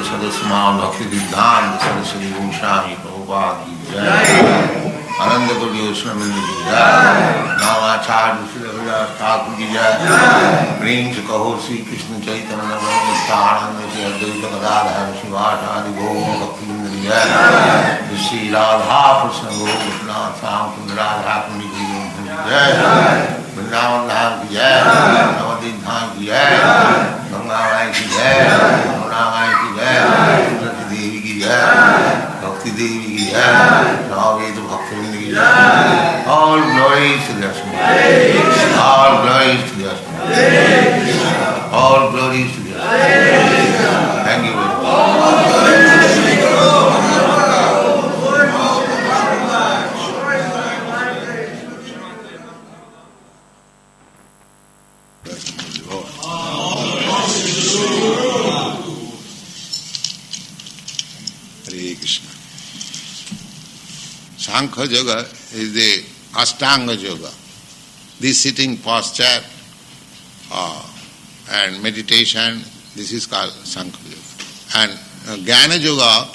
Sadasma Bhakti Siddhanta Saraswati Goswami Prabhupada ki jai. Ananda Koti Osnamindi ki jai. Namacharya Srila Vilas Thakur ki jai. Prem se kaho Sri Krishna Chaitanya Nityananda Sri Advaita Gadadhar Shivasadi Gaura Bhakti ki jai. Sri Radha Krishna Gaura Sam Kund Radha Kundi ki jai. Vrindavan Dham ki jai. Navadip Dham ki jai. Ganga Mai ki jai. Yamuna Mai ki jai. Tulsi Devi ki jai. Bhakti Devi ki jai. Navadip Bhakti ki jai. All glories to the Srimad. All glories to the Srimad. All glories to the Srimad. Thank you very much. Hare Krishna. Sankha Yoga is the Ashtanga Yoga. This sitting posture and meditation, this is called Sankha Yoga. And Jnana Yoga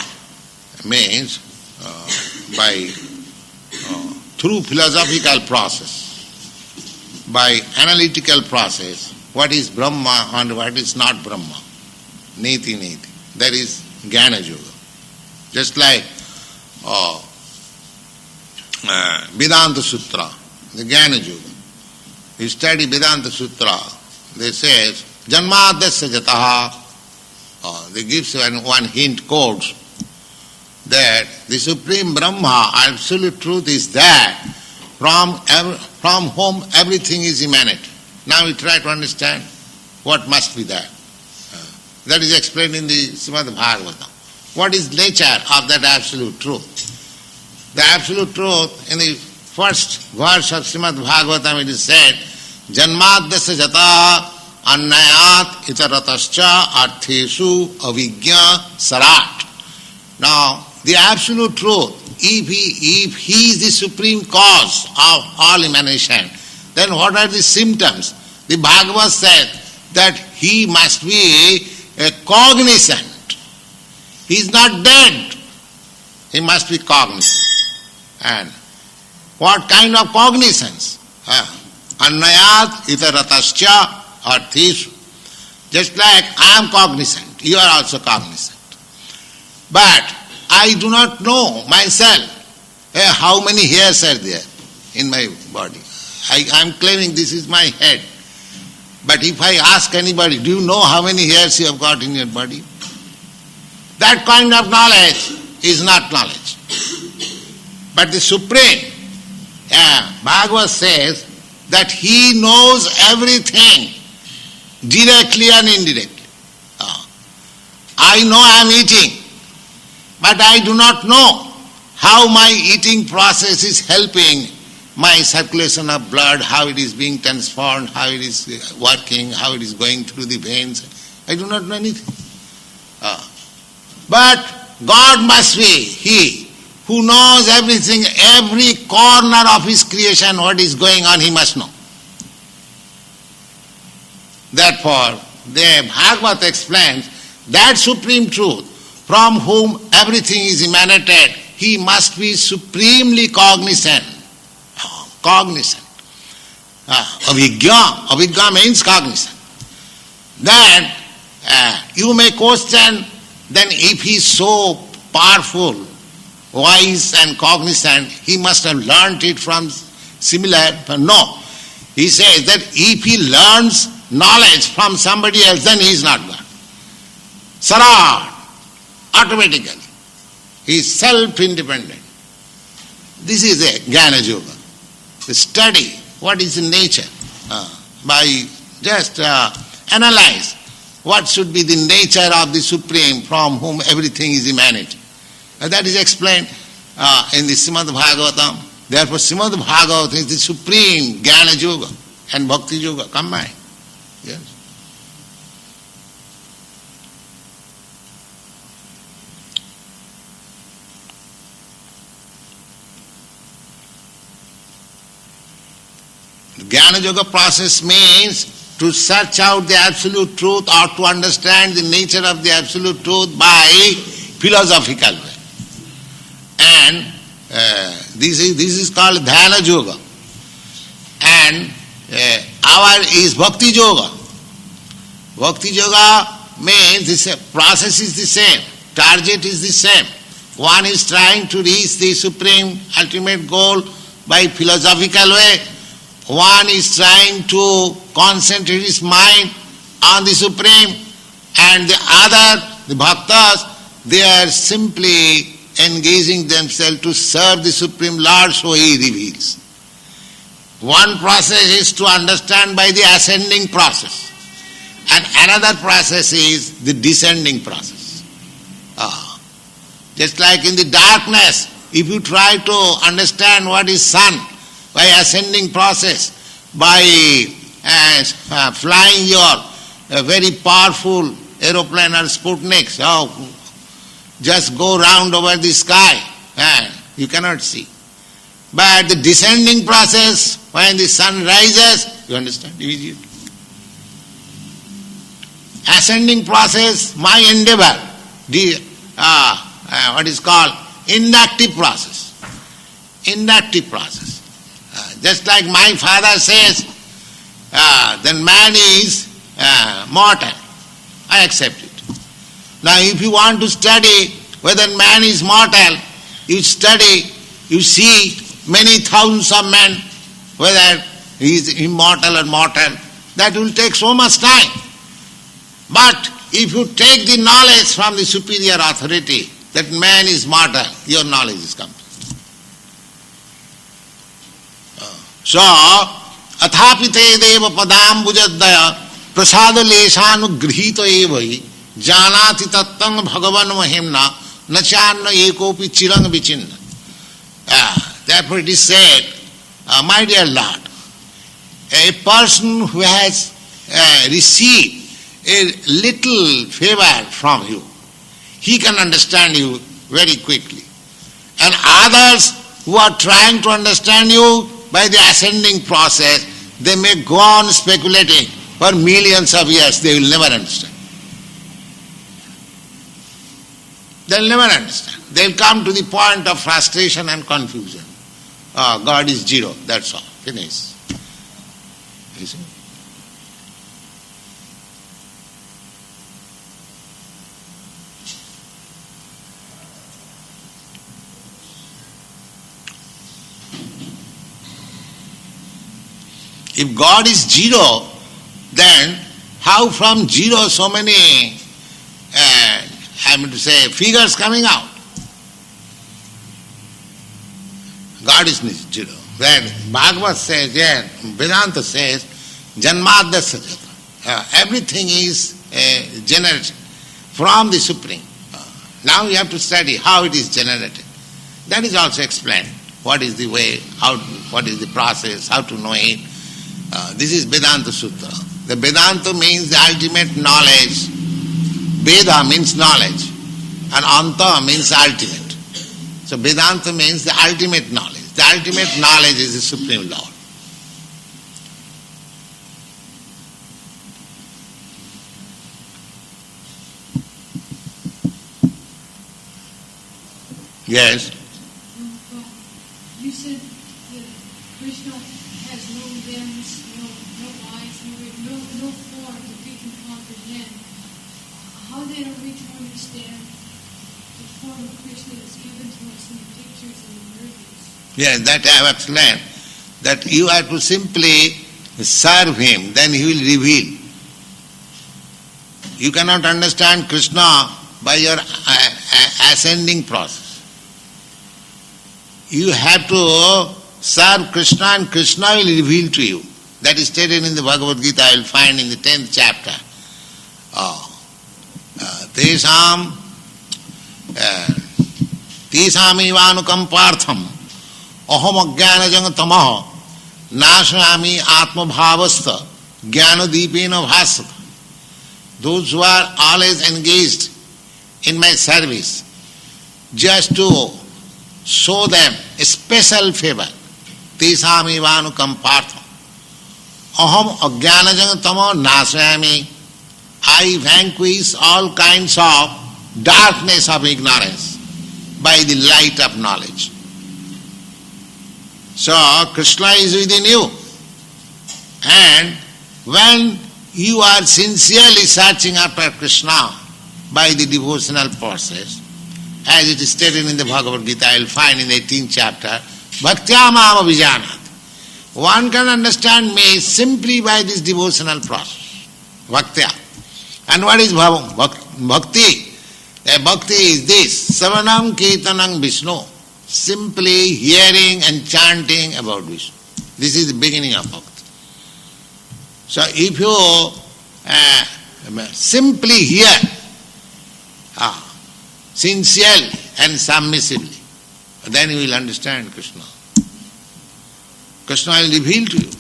means through philosophical process, by analytical process, what is Brahma and what is not Brahma. Niti Niti. That is Jnana Yoga. Just like Vedanta Sutra, the Jnana Yoga. You study Vedanta Sutra, they say, Janmadasya Jataha, they give one hint code that the Supreme Brahma, absolute truth is that from whom everything is emanated. Now we try to understand what must be that. That is explained in the Srimad Bhagavatam. What is nature of that absolute truth? The absolute truth, in the first verse of Srimad Bhagavatam it is said, Janmadasya jata annayat itaratascha artheshu avijñā sarat. Now, the absolute truth, if he is the supreme cause of all emanation, then what are the symptoms? The Bhagavad said that he must be a cognizant. He is not dead. He must be cognizant. And what kind of cognizance? Annayat itaratascha arthishu. Just like I am cognizant, you are also cognizant. But I do not know myself how many hairs are there in my body. I am claiming this is my head. But if I ask anybody, do you know how many hairs you have got in your body? That kind of knowledge is not knowledge. But the Supreme, Bhagavad says that he knows everything directly and indirectly. I know I am eating, but I do not know how my eating process is helping my circulation of blood, how it is being transformed, how it is working, how it is going through the veins. I do not know anything. But God must be He who knows everything, every corner of His creation, what is going on, He must know. Therefore, the Bhagavad explains that supreme truth from whom everything is emanated, He must be supremely cognizant. Cognizant. Avijñā means cognizant. Then you may question, then if he is so powerful, wise and cognizant, he must have learnt it from similar. No. He says that if he learns knowledge from somebody else, then he is not God. Sarat, automatically. He is self-independent. This is a Jnana Yoga. The study what is in nature by just analyze what should be the nature of the Supreme from whom everything is emanated. And that is explained in the Srimad Bhagavatam. Therefore, Srimad Bhagavatam is the supreme Jnana Yoga and Bhakti Yoga combined. Yes. The Jnana Yoga process means to search out the absolute truth or to understand the nature of the absolute truth by philosophical way. And this is called Dhyana Yoga. And our is Bhakti Yoga. Bhakti Yoga means this process is the same, target is the same. One is trying to reach the supreme ultimate goal by philosophical way. One is trying to concentrate his mind on the supreme, and the other, the bhaktas, they are simply engaging themselves to serve the Supreme Lord, so he reveals. One process is to understand by the ascending process, and another process is the descending process. Just like in the darkness, if you try to understand what is sun by ascending process, by flying your very powerful aeroplane or Sputniks, just go round over the sky, you cannot see. But the descending process, when the sun rises, you understand immediately. Ascending process, my endeavor, what is called inductive process. Inductive process. Just like my father says, then man is mortal. I accept it. Now if you want to study whether man is mortal, you study, you see many thousands of men, whether he is immortal or mortal. That will take so much time. But if you take the knowledge from the superior authority that man is mortal, your knowledge is complete. So, athapite deva padam bujadaya prasada leshanugrhito evai janati tattam bhagavan mahimna nachanna ekopi chirang vichinna. Therefore it is said, my dear Lord, a person who has received a little favor from you, he can understand you very quickly. And others who are trying to understand you by the ascending process, they may go on speculating for millions of years, they will never understand. They will never understand. They will come to the point of frustration and confusion. God is zero, that's all. Finish. You see? If God is zero, then how from zero so many, figures coming out? God is zero. When Bhagavatam says, Vedanta says, Janmadasya jata. Everything is generated from the Supreme. Now you have to study how it is generated. That is also explained. What is the way, what is the process, how to know it. This is Vedanta Sutra. The Vedanta means the ultimate knowledge. Veda means knowledge. And Anta means ultimate. So Vedanta means the ultimate knowledge. The ultimate knowledge is the Supreme Lord. Yes? You said that Krishna has no limbs, no eyes, no form that we can comprehend. How then are we to understand the form of Krishna that's given to us in the pictures and the movies? Yes, that I have explained. That you have to simply serve him, then he will reveal. You cannot understand Krishna by your ascending process. You have to serve Krishna and Krishna will reveal to you. That is stated in the Bhagavad Gita, I will find in the 10th chapter. Tesam evanukampartham aham ajnana tamaha nashami atma bhavastha jnana deepena bhasata. Those who are always engaged in my service, just to show them a special favor. Tesam evanukampartham aham ajnanajam tamo nasayami. I vanquish all kinds of darkness of ignorance by the light of knowledge. So Krishna is within you. And when you are sincerely searching after Krishna by the devotional process, as it is stated in the Bhagavad Gita, I will find in the 18th chapter, Bhaktya Mam Abhijanat. One can understand me simply by this devotional process, Bhaktya. And what is bhakti? Bhakti is this, Savanam Kirtanam Vishnu, simply hearing and chanting about Vishnu. This is the beginning of bhakti. So if you simply hear, sincerely and submissively, then you will understand Krishna. Krishna will reveal to you.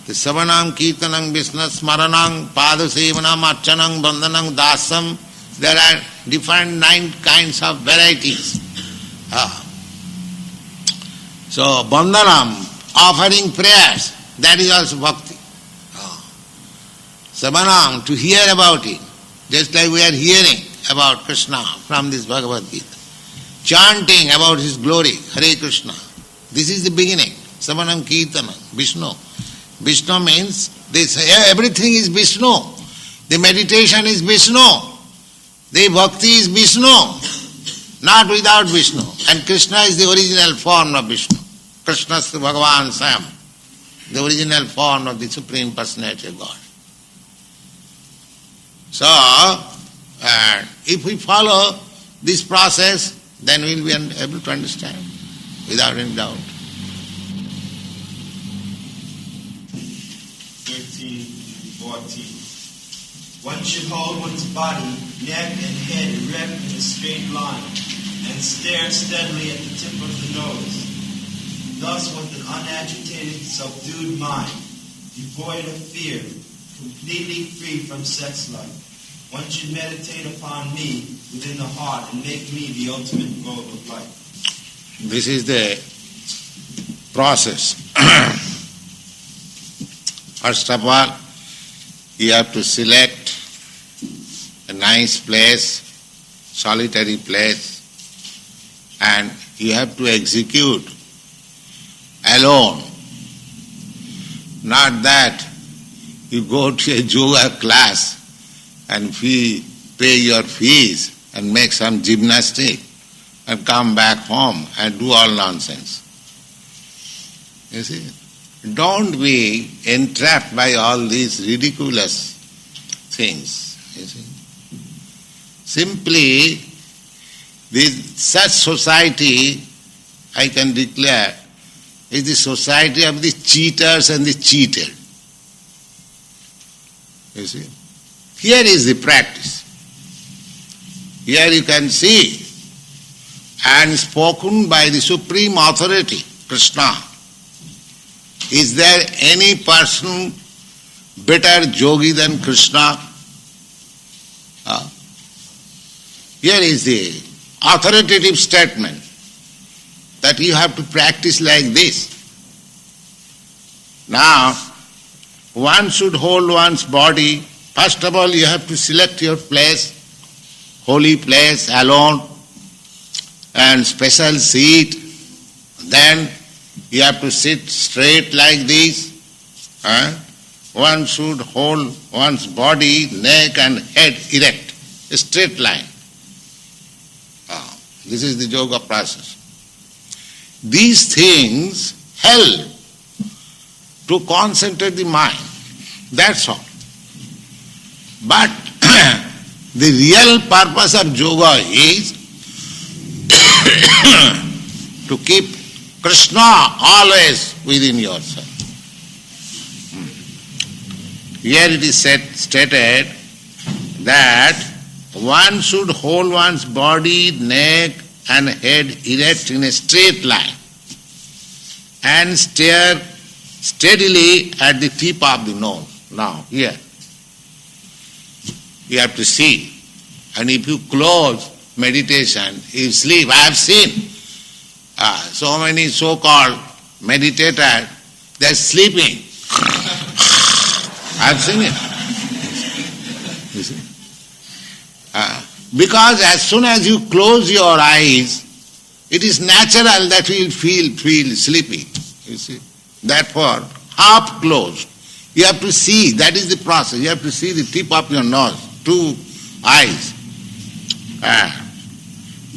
The Savanam, Kirtanam, Vishnu, Smaranam, Padasevanam, Archanam, Bandhanam, Dasam, there are different 9 kinds of varieties. So Bandhanam, offering prayers, that is also bhakti. Savanam, to hear about it, just like we are hearing about Krishna from this Bhagavad Gita. Chanting about his glory, Hare Krishna. This is the beginning. Savanam Kirtanam, Vishnu. Vishnu means this, everything is Vishnu. The meditation is Vishnu. The bhakti is Vishnu. Not without Vishnu. And Krishna is the original form of Vishnu. Krishna is Bhagavan Sam, the original form of the Supreme Personality of God. So, if we follow this process, then we will be able to understand without any doubt. 13:14. One should hold one's body, neck, and head erect in a straight line and stare steadily at the tip of the nose. Thus, with an unagitated, subdued mind, devoid of fear, completely free from sex life, one should meditate upon me within the heart and make me the ultimate goal of life. This is the process. First of all, you have to select a nice place, solitary place, and you have to execute alone. Not that you go to a yoga class and pay your fees and make some gymnastic and come back home and do all nonsense. You see? Don't be entrapped by all these ridiculous things. You see? Simply, such society, I can declare, is the society of the cheaters and the cheated. You see? Here is the practice. Here you can see, and spoken by the Supreme Authority, Krishna. Is there any person better yogi than Krishna? Here is the authoritative statement that you have to practice like this. Now, one should hold one's body. First of all, you have to select your place, holy place, alone, and special seat. Then you have to sit straight like this. One should hold one's body, neck and head erect, a straight line. This is the yoga process. These things help to concentrate the mind. That's all. But the real purpose of yoga is to keep Krishna always within yourself. Here it is stated that one should hold one's body, neck and head erect in a straight line and stare steadily at the tip of the nose. Now, here. You have to see. And if you close meditation, you sleep. I have seen so many so-called meditators, They're sleeping. I've seen it. You see? Because as soon as you close your eyes, it is natural that you feel sleepy. You see? Therefore, half closed. You have to see, that is the process. You have to see the tip of your nose, 2 eyes.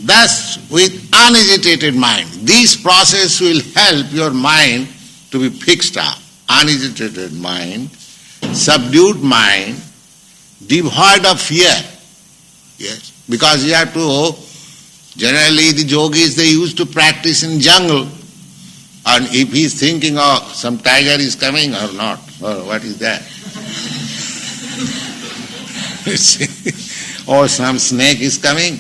Thus, with unagitated mind, this process will help your mind to be fixed up. Unagitated mind, subdued mind, devoid of fear. Yes, because you have to, generally the yogis, they used to practice in jungle. And if he is thinking, oh, some tiger is coming or not, or what is that? Or some snake is coming.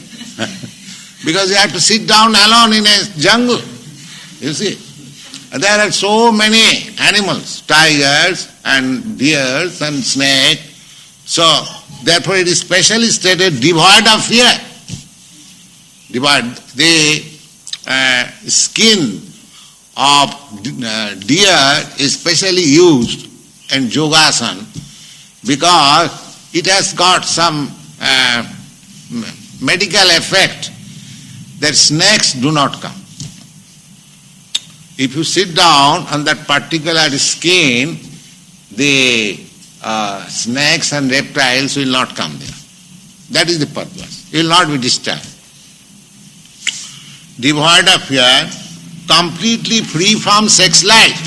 Because you have to sit down alone in a jungle. You see. There are so many animals, tigers and deers and snakes. So, therefore it is specially stated, devoid of fear. Devoid. The skin of deer is specially used in yogasana because it has got some medical effect that snakes do not come. If you sit down on that particular skin, the snakes and reptiles will not come there. That is the purpose. You will not be disturbed. Devoid of fear, completely free from sex life.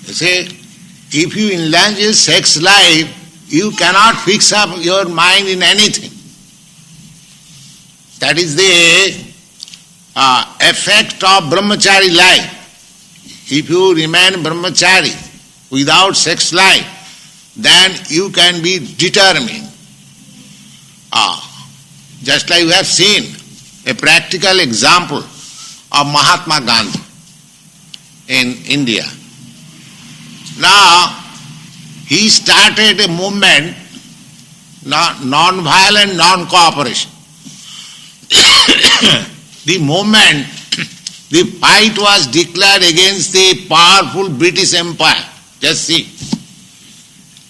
You see, if you indulge in sex life, you cannot fix up your mind in anything. That is the effect of brahmachari life. If you remain brahmachari without sex life, then you can be determined. Just like you have seen a practical example of Mahatma Gandhi in India. Now, he started a movement, non-violent, non-cooperation. The movement, the fight was declared against the powerful British Empire. Just see.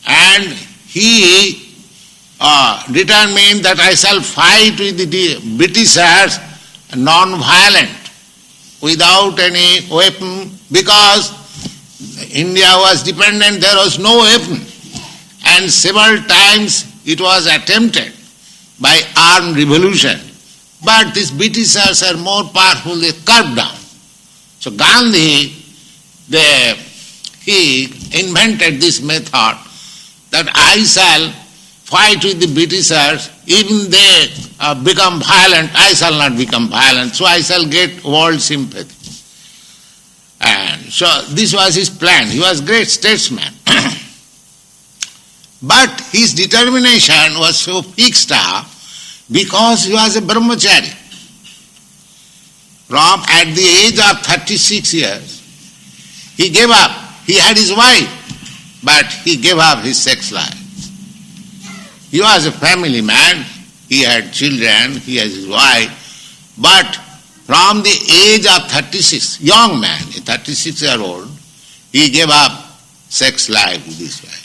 And he determined that I shall fight with the Britishers non-violent, without any weapon, because India was dependent, there was no weapon. And several times it was attempted by armed revolution. But these Britishers are more powerful, they curbed down. So Gandhi, he invented this method that I shall fight with the Britishers, even they become violent, I shall not become violent, so I shall get world sympathy. And so this was his plan. He was a great statesman. But his determination was so fixed up because he was a brahmachari. At the age of 36 years, he gave up. He had his wife, but he gave up his sex life. He was a family man, he had children, he has his wife, but from the age of 36, young man, a 36-year-old, he gave up sex life with his wife.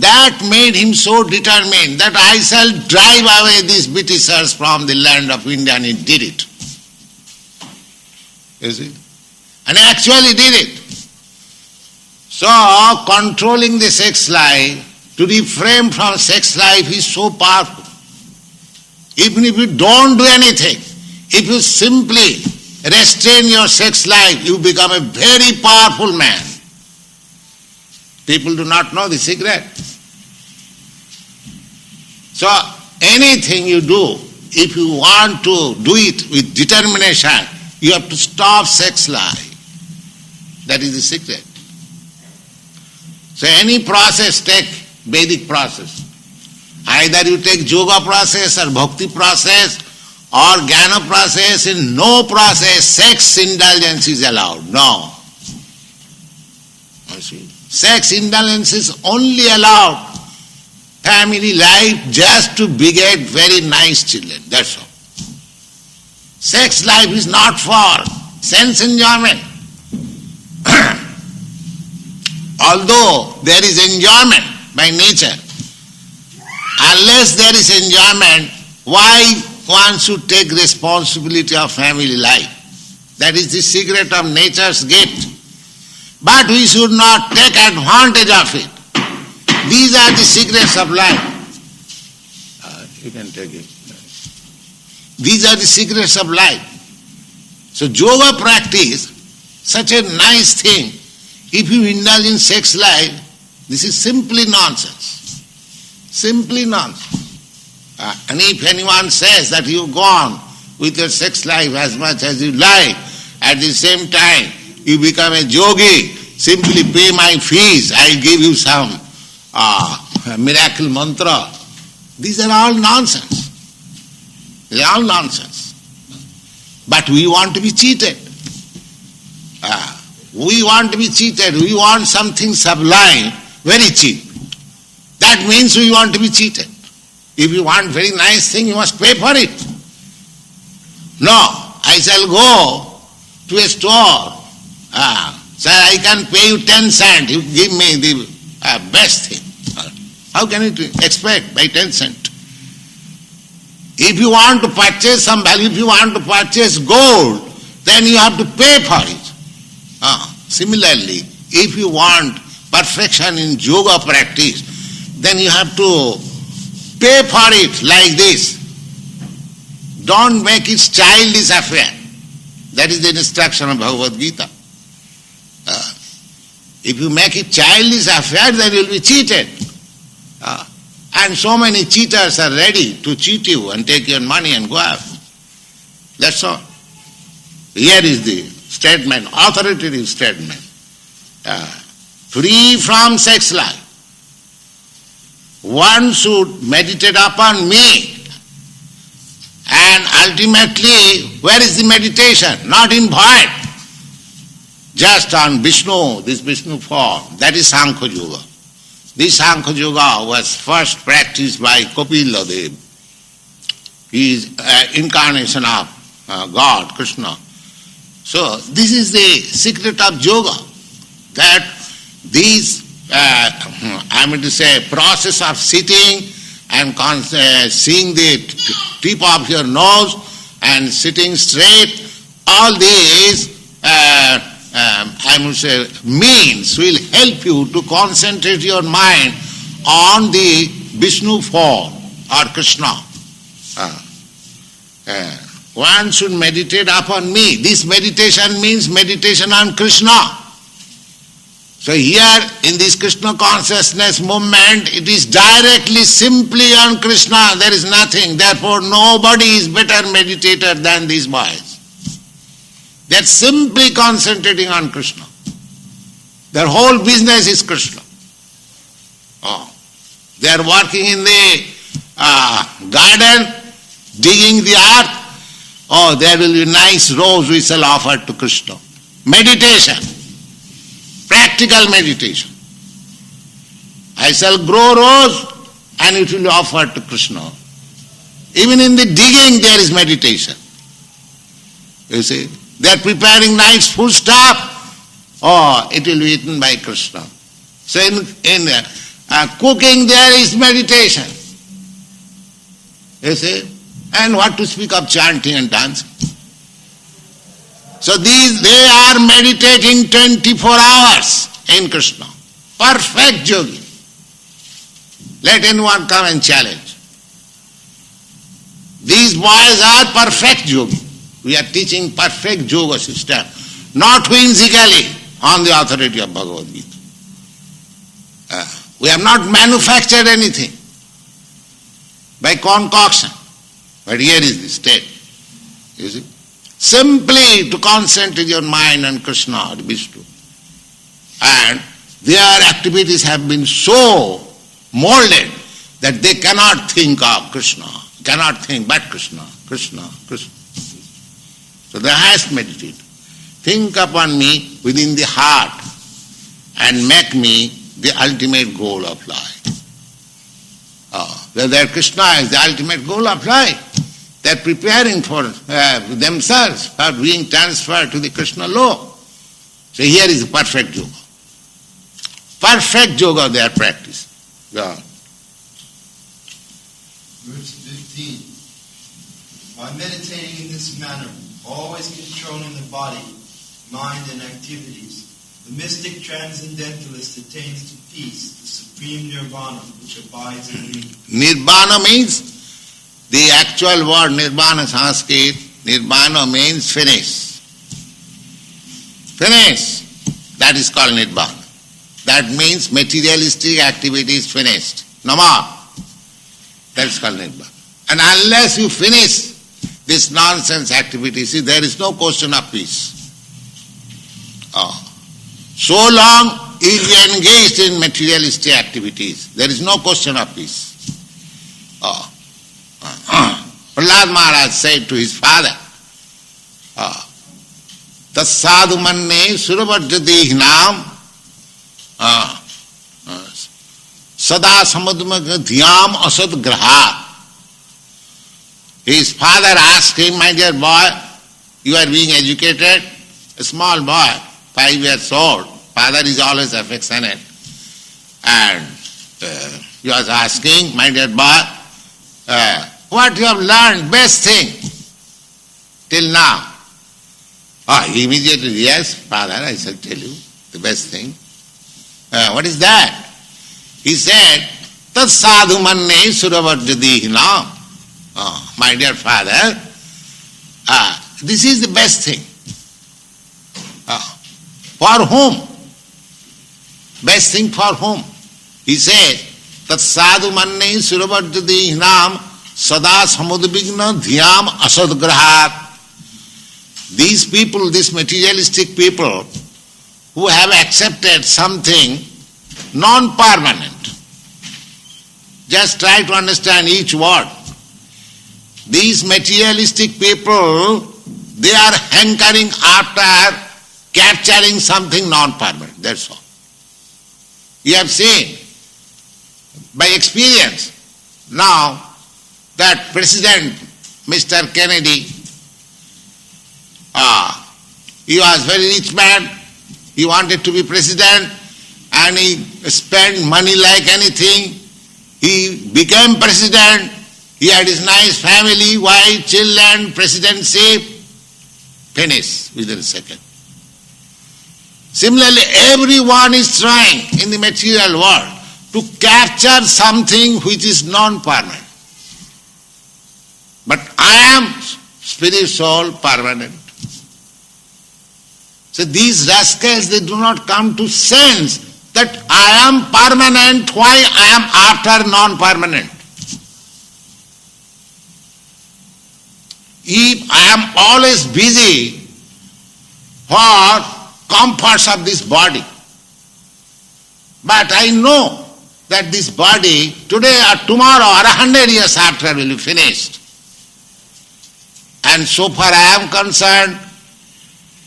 That made him so determined that I shall drive away these Britishers from the land of India, and he did it. You see? And he actually did it. So, controlling the sex life, to refrain from sex life is so powerful. Even if you don't do anything, if you simply restrain your sex life, you become a very powerful man. People do not know the secret. So, anything you do, if you want to do it with determination, you have to stop sex life. That is the secret. So, any process, take Vedic process. Either you take yoga process or bhakti process or jnana process. In no process sex indulgence is allowed. No. Sex indulgence is only allowed family life just to beget very nice children. That's all. Sex life is not for sense enjoyment. Although there is enjoyment by nature, unless there is enjoyment, why one should take responsibility of family life? That is the secret of nature's gift. But we should not take advantage of it. These are the secrets of life. You can take it. These are the secrets of life. So yoga practice, such a nice thing. If you indulge in sex life, this is simply nonsense. Simply nonsense. And if anyone says that you go on with your sex life as much as you like, at the same time you become a yogi, simply pay my fees, I'll give you some miracle mantra. These are all nonsense. They are all nonsense. But we want to be cheated. We want to be cheated. We want something sublime, very cheap. That means we want to be cheated. If you want very nice thing, you must pay for it. No, I shall go to a store. Sir, I can pay you 10 cents. You give me the best thing. How can you expect by 10 cents? If you want to purchase some value, if you want to purchase gold, then you have to pay for it. Similarly, if you want perfection in yoga practice, then you have to pay for it like this. Don't make it childish affair. That is the instruction of Bhagavad Gita. If you make it childish affair, then you will be cheated. And so many cheaters are ready to cheat you and take your money and go out. That's all. Here is the statement, authoritative statement. Free from sex life. One should meditate upon me. And ultimately, where is the meditation? Not in void. Just on Vishnu, this Vishnu form. That is Sankhya Yoga. This Sankhya Yoga was first practiced by Kapila Dev. He is incarnation of God, Krishna. So this is the secret of yoga, that this, process of sitting and seeing the tip of your nose and sitting straight, all these means will help you to concentrate your mind on the Vishnu form or Krishna. One should meditate upon me. This meditation means meditation on Krishna. So here in this Krishna consciousness movement, it is directly, simply on Krishna. There is nothing. Therefore, nobody is better meditator than these boys. They are simply concentrating on Krishna. Their whole business is Krishna. They are working in the garden, digging the earth. There will be nice rose we shall offer to Krishna. Meditation. Practical meditation. I shall grow rose and it will be offered to Krishna. Even in the digging there is meditation. You see, they are preparing nice food stuff. It will be eaten by Krishna. So in cooking there is meditation. You see, and what to speak of chanting and dancing. So they are meditating 24 hours in Krishna. Perfect yogi. Let anyone come and challenge. These boys are perfect yogi. We are teaching perfect yoga system, not whimsically on the authority of Bhagavad Gita. We have not manufactured anything by concoction. But here is the state. You see? Simply to concentrate your mind on Krishna or Vishnu. And their activities have been so molded that they cannot think of Krishna, cannot think but Krishna, Krishna, Krishna. So they have to meditate. Think upon me within the heart and make me the ultimate goal of life. Whether Krishna is the ultimate goal of life, they are preparing for themselves for being transferred to the Krishna law. So here is the perfect yoga. Perfect yoga they are practicing. Yeah. Verse 15. By meditating in this manner, always controlling the body, mind, and activities, the mystic transcendentalist attains to peace, the supreme nirvana, which abides in me. Nirvana means, the actual word nirvana Sanskrit, nirvana means finish. Finish. That is called nirvana. That means materialistic activity is finished. No more. That is called nirvana. And unless you finish this nonsense activity, see, there is no question of peace. So long you are engaged in materialistic activities, there is no question of peace. Prahlad Maharaj said to his father, Tas sadhu manne suravajjadehinam sada samadhumaka dhyam asad graha. His father asked him, my dear boy, you are being educated, a small boy, 5 years old, father is always affectionate. And he was asking, my dear boy, what you have learned, best thing till now? He immediately, yes, father, I shall tell you the best thing. What is that? He said, Tat sadhu manne suravarjadihinam. My dear father, this is the best thing. For whom? Best thing for whom? He said, Tat sadhu manne suravarjadihinam sada samudvigna dhyam asadgrahat. These people, these materialistic people who have accepted something non-permanent. Just try to understand each word. These materialistic people, they are hankering after capturing something non-permanent, that's all. You have seen by experience now that President Mr. Kennedy, he was very rich man, he wanted to be president and he spent money like anything. He became president, he had his nice family, wife, children, presidency, finished within a second. Similarly, everyone is trying in the material world to capture something which is non-permanent. But I am spirit, soul, permanent. So these rascals, they do not come to sense that I am permanent, why I am after non-permanent. If I am always busy for comforts of this body, but I know that this body today or tomorrow or 100 years after will be finished. And so far I am concerned,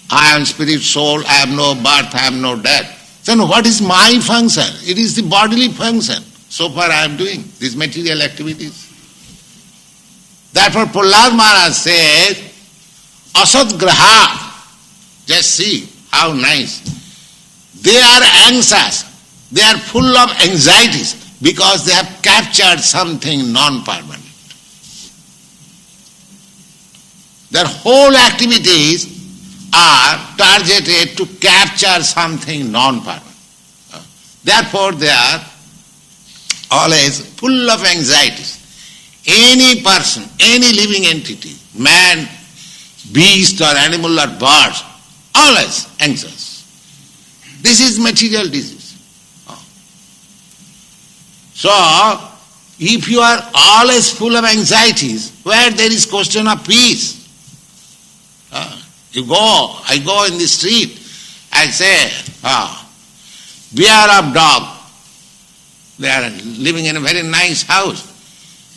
I am spirit, soul, I have no birth, I have no death. Then what is my function? It is the bodily function. So far I am doing these material activities. Therefore Prahlad Maharaj says, Asad Graha, just see how nice. They are anxious, they are full of anxieties because they have captured something non-permanent. Their whole activities are targeted to capture something non-permanent. Therefore they are always full of anxieties. Any person, any living entity, man, beast or animal or birds, always anxious. This is material disease. So, if you are always full of anxieties, where there is question of peace? I go in the street, I say, beware of dog. They are living in a very nice house,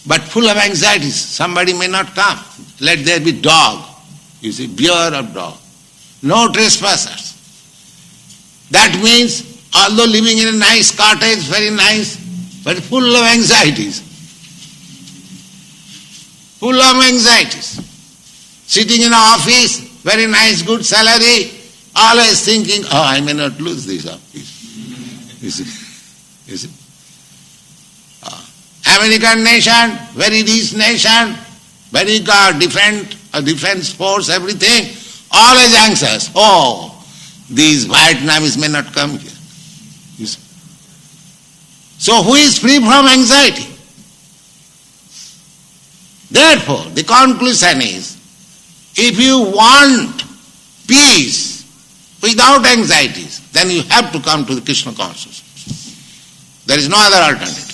but full of anxieties. Somebody may not come. Let there be dog. You see, beware of dog. No trespassers. That means, although living in a nice cottage, very nice, but full of anxieties. Full of anxieties. Sitting in an office, very nice, good salary, always thinking, I may not lose this office. You see. You see? American nation, very rich nation, very defense force, everything, always anxious. Oh, these Vietnamese may not come here. You see? So who is free from anxiety? Therefore, the conclusion is, if you want peace without anxieties, then you have to come to the Krishna consciousness. There is no other alternative.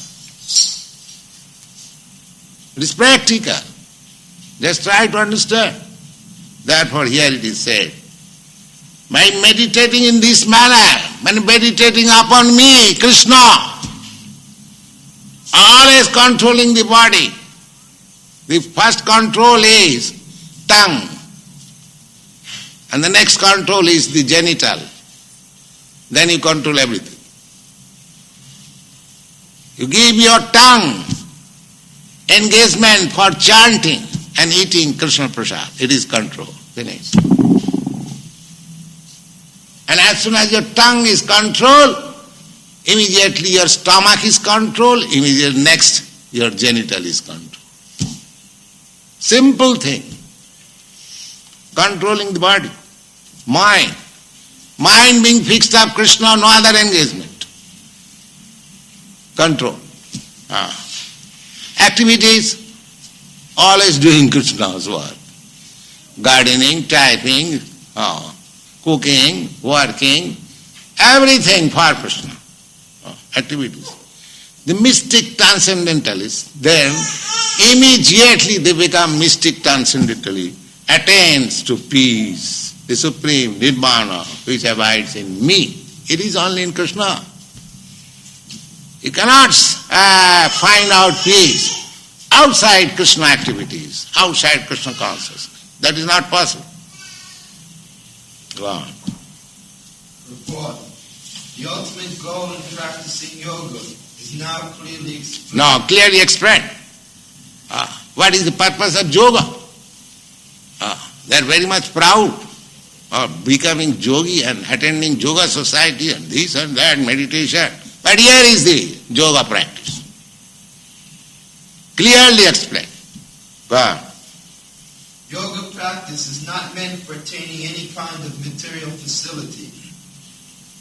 It is practical. Just try to understand. Therefore, here it is said, by meditating in this manner, when meditating upon me, Krishna, always controlling the body. The first control is tongue, and the next control is the genital. Then you control everything. You give your tongue engagement for chanting and eating Krishna Prasad. It is control. Finished. And as soon as your tongue is controlled, immediately your stomach is controlled, immediately next your genital is controlled. Simple thing. Controlling the body. Mind. Mind being fixed up, Krishna, no other engagement. Control. Activities, always doing Krishna's work. Gardening, typing, cooking, working, everything for Krishna. Activities. The mystic transcendentalists, then immediately they become mystic transcendentally, attains to peace, the supreme nirvana which abides in me. It is only in Krishna. You cannot find out peace outside Krishna activities, outside Krishna consciousness. That is not possible. Go on. Report. The ultimate goal in practicing yoga is now clearly explained. Now, clearly explained. What is the purpose of yoga? They are very much proud of becoming yogi and attending yoga society and this and that, meditation. But here is the yoga practice. Clearly explained. Go on. Yoga practice is not meant for attaining any kind of material facility.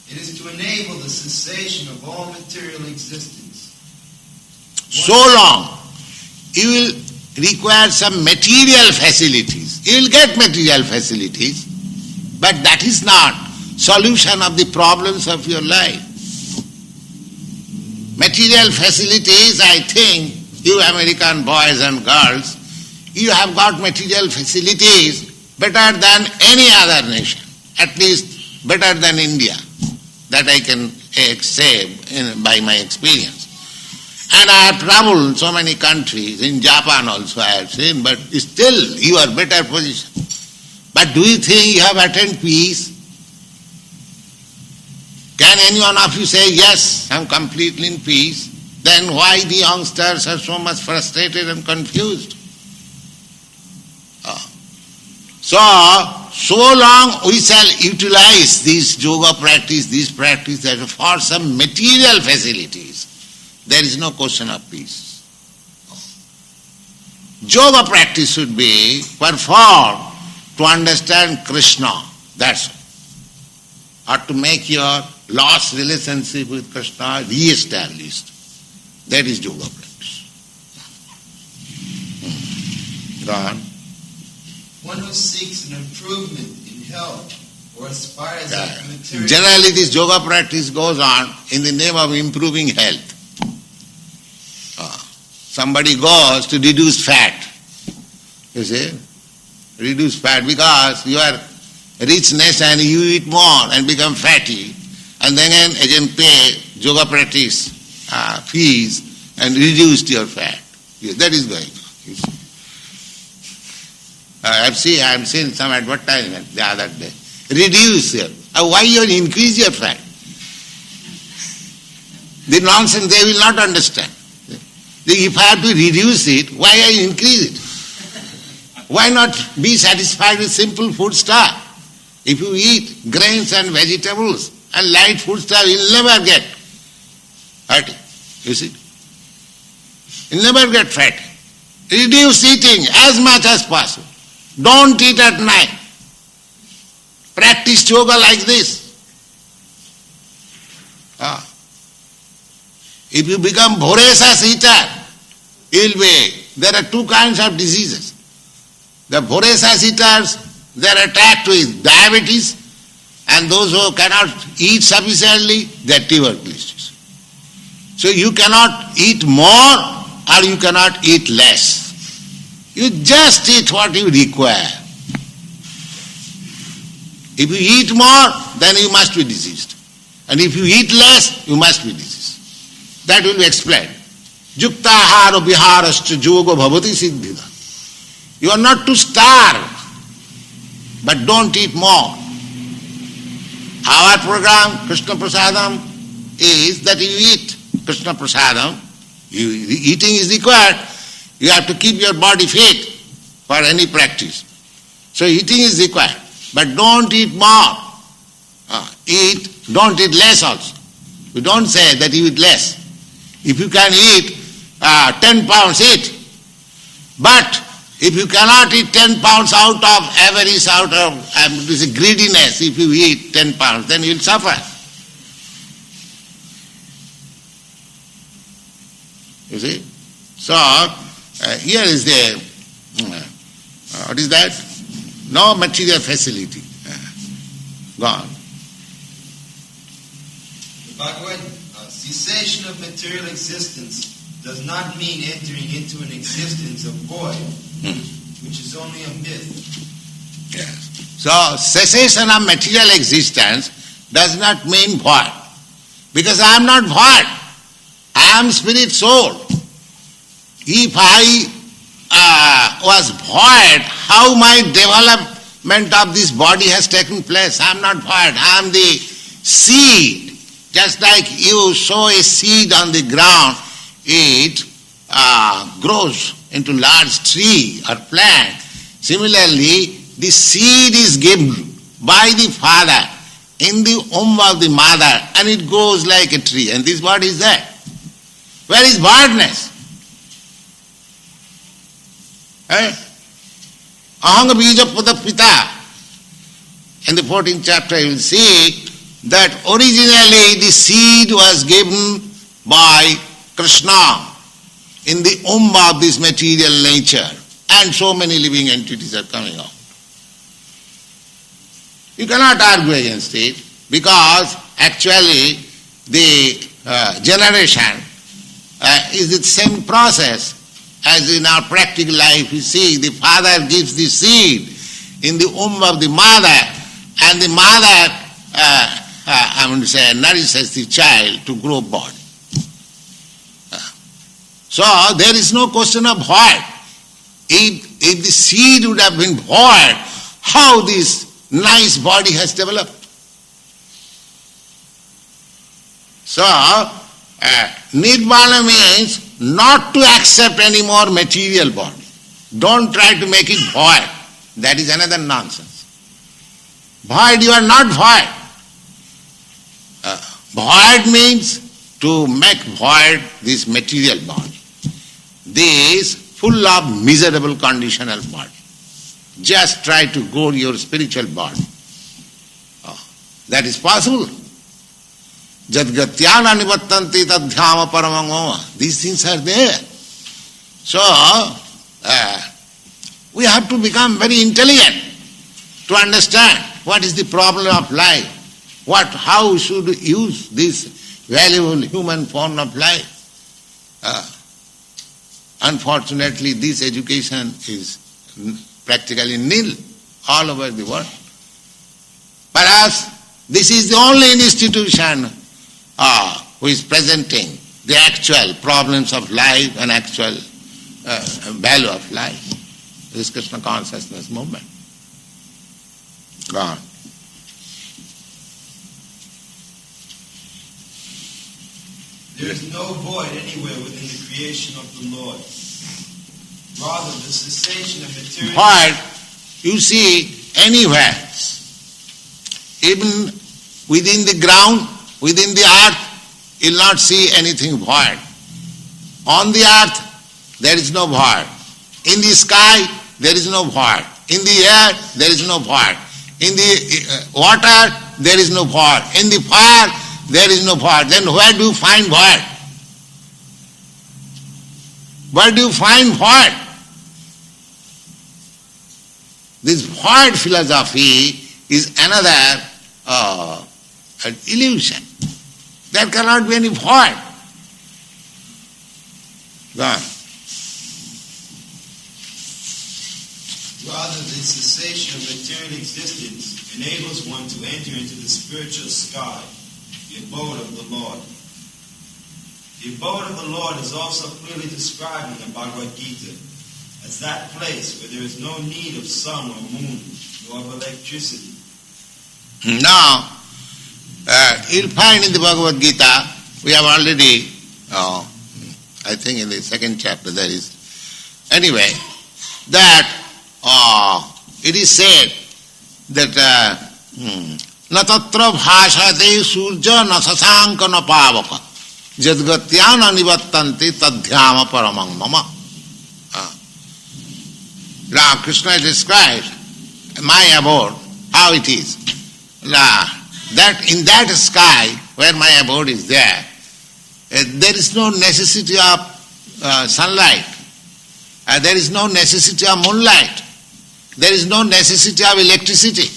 It is to enable the cessation of all material existence. So long you will require some material facilities. You will get material facilities, but that is not solution of the problems of your life. Material facilities, I think, you American boys and girls, you have got material facilities better than any other nation, at least better than India. That I can say by my experience. And I have traveled so many countries, in Japan also I have seen, but still you are better position. But do you think you have attained peace? Can any one of you say, yes, I am completely in peace? Then why the youngsters are so much frustrated and confused? So long we shall utilize this yoga practice, this practice that for some material facilities, there is no question of peace. Yoga practice should be performed to understand Krishna, that's all. Or to make your lost relationship with Krishna re-established. That is yoga practice. Go on. One who seeks an improvement in health or aspires after material... Generally this yoga practice goes on in the name of improving health. Somebody goes to reduce fat. You see? Reduce fat because you are rich nation, you eat more and become fatty. And then again pay yoga practice fees and reduce your fat. That is going on. You see? I have seen some advertisement the other day. Reduce your... why you increase your fat? The nonsense they will not understand. If I have to reduce it, why I increase it? Why not be satisfied with simple food stuff? If you eat grains and vegetables and light food stuff, you will never get hurting. You see? You'll never get fat. Reduce eating as much as possible. Don't eat at night. Practice yoga like this. If you become voracious eater, there are two kinds of diseases. The voracious eaters, they are attacked with diabetes, and those who cannot eat sufficiently, they are tuberculosis. So you cannot eat more or you cannot eat less. You just eat what you require. If you eat more, then you must be diseased. And if you eat less, you must be diseased. That will be explained. Yuktaharo viharascha yoga bhavati siddhida. You are not to starve, but don't eat more. Our program, Krishna Prasadam, is that you eat Krishna Prasadam. Eating is required. You have to keep your body fit for any practice. So eating is required. But don't eat more. Don't eat less also. We don't say that you eat less. If you can eat 10 pounds, eat. But if you cannot eat 10 pounds out of avarice, out of greediness, if you eat 10 pounds, then you will suffer. You see? So, here is the, what is that? No material facility. Gone. Bhagavad, cessation of material existence does not mean entering into an existence of void, which is only a myth. Yes. So, cessation of material existence does not mean void. Because I am not void. I am spirit soul. If I was void, how my development of this body has taken place? I am not void. I am the seed. Just like you sow a seed on the ground, it grows into large tree or plant. Similarly, the seed is given by the father in the womb of the mother, and it grows like a tree. And this body is there. Where is voidness? Ahanga bija pada pita. In the 14th chapter you will see that originally the seed was given by Krishna in the womb of this material nature, and so many living entities are coming out. You cannot argue against it, because actually the generation is the same process as in our practical life. You see, the father gives the seed in the womb of the mother, and the mother, nourishes the child to grow body. So there is no question of void. If the seed would have been void, how this nice body has developed? So, Nirvana means not to accept any more material body. Don't try to make it void. That is another nonsense. Void, you are not void. Void means to make void this material body. This full of miserable conditional body. Just try to grow your spiritual body. That is possible. Jadgatyana nivattanti tadhyama paramangoma. These things are there. So, we have to become very intelligent to understand what is the problem of life. How should we use this valuable human form of life? Unfortunately, this education is practically nil all over the world. Perhaps this is the only institution who is presenting the actual problems of life and actual value of life. This Krishna consciousness movement. Gone. There is no void anywhere within the creation of the Lord. Rather, the cessation of material... Void, you see, anywhere. Even within the ground, within the earth, you'll not see anything void. On the earth, there is no void. In the sky, there is no void. In the air, there is no void. In the water, there is no void. In the fire, there is no void. Then where do you find void? Where do you find void? This void philosophy is another an illusion. There cannot be any void. Gone. Rather, the cessation of material existence enables one to enter into the spiritual sky, the abode of the Lord. The abode of the Lord is also clearly described in the Bhagavad Gita as that place where there is no need of sun or moon, nor of electricity. Now, you'll find in the Bhagavad Gita, we have already, I think in the second chapter there is, anyway, that it is said that na tatra bhashate surja na sasanka na pavaka jadgatya na nivattanti tadhyama paramang mama. Now Krishna describes my abode, how it is. That in that sky where my abode is there is no necessity of sunlight, there is no necessity of moonlight, there is no necessity of electricity.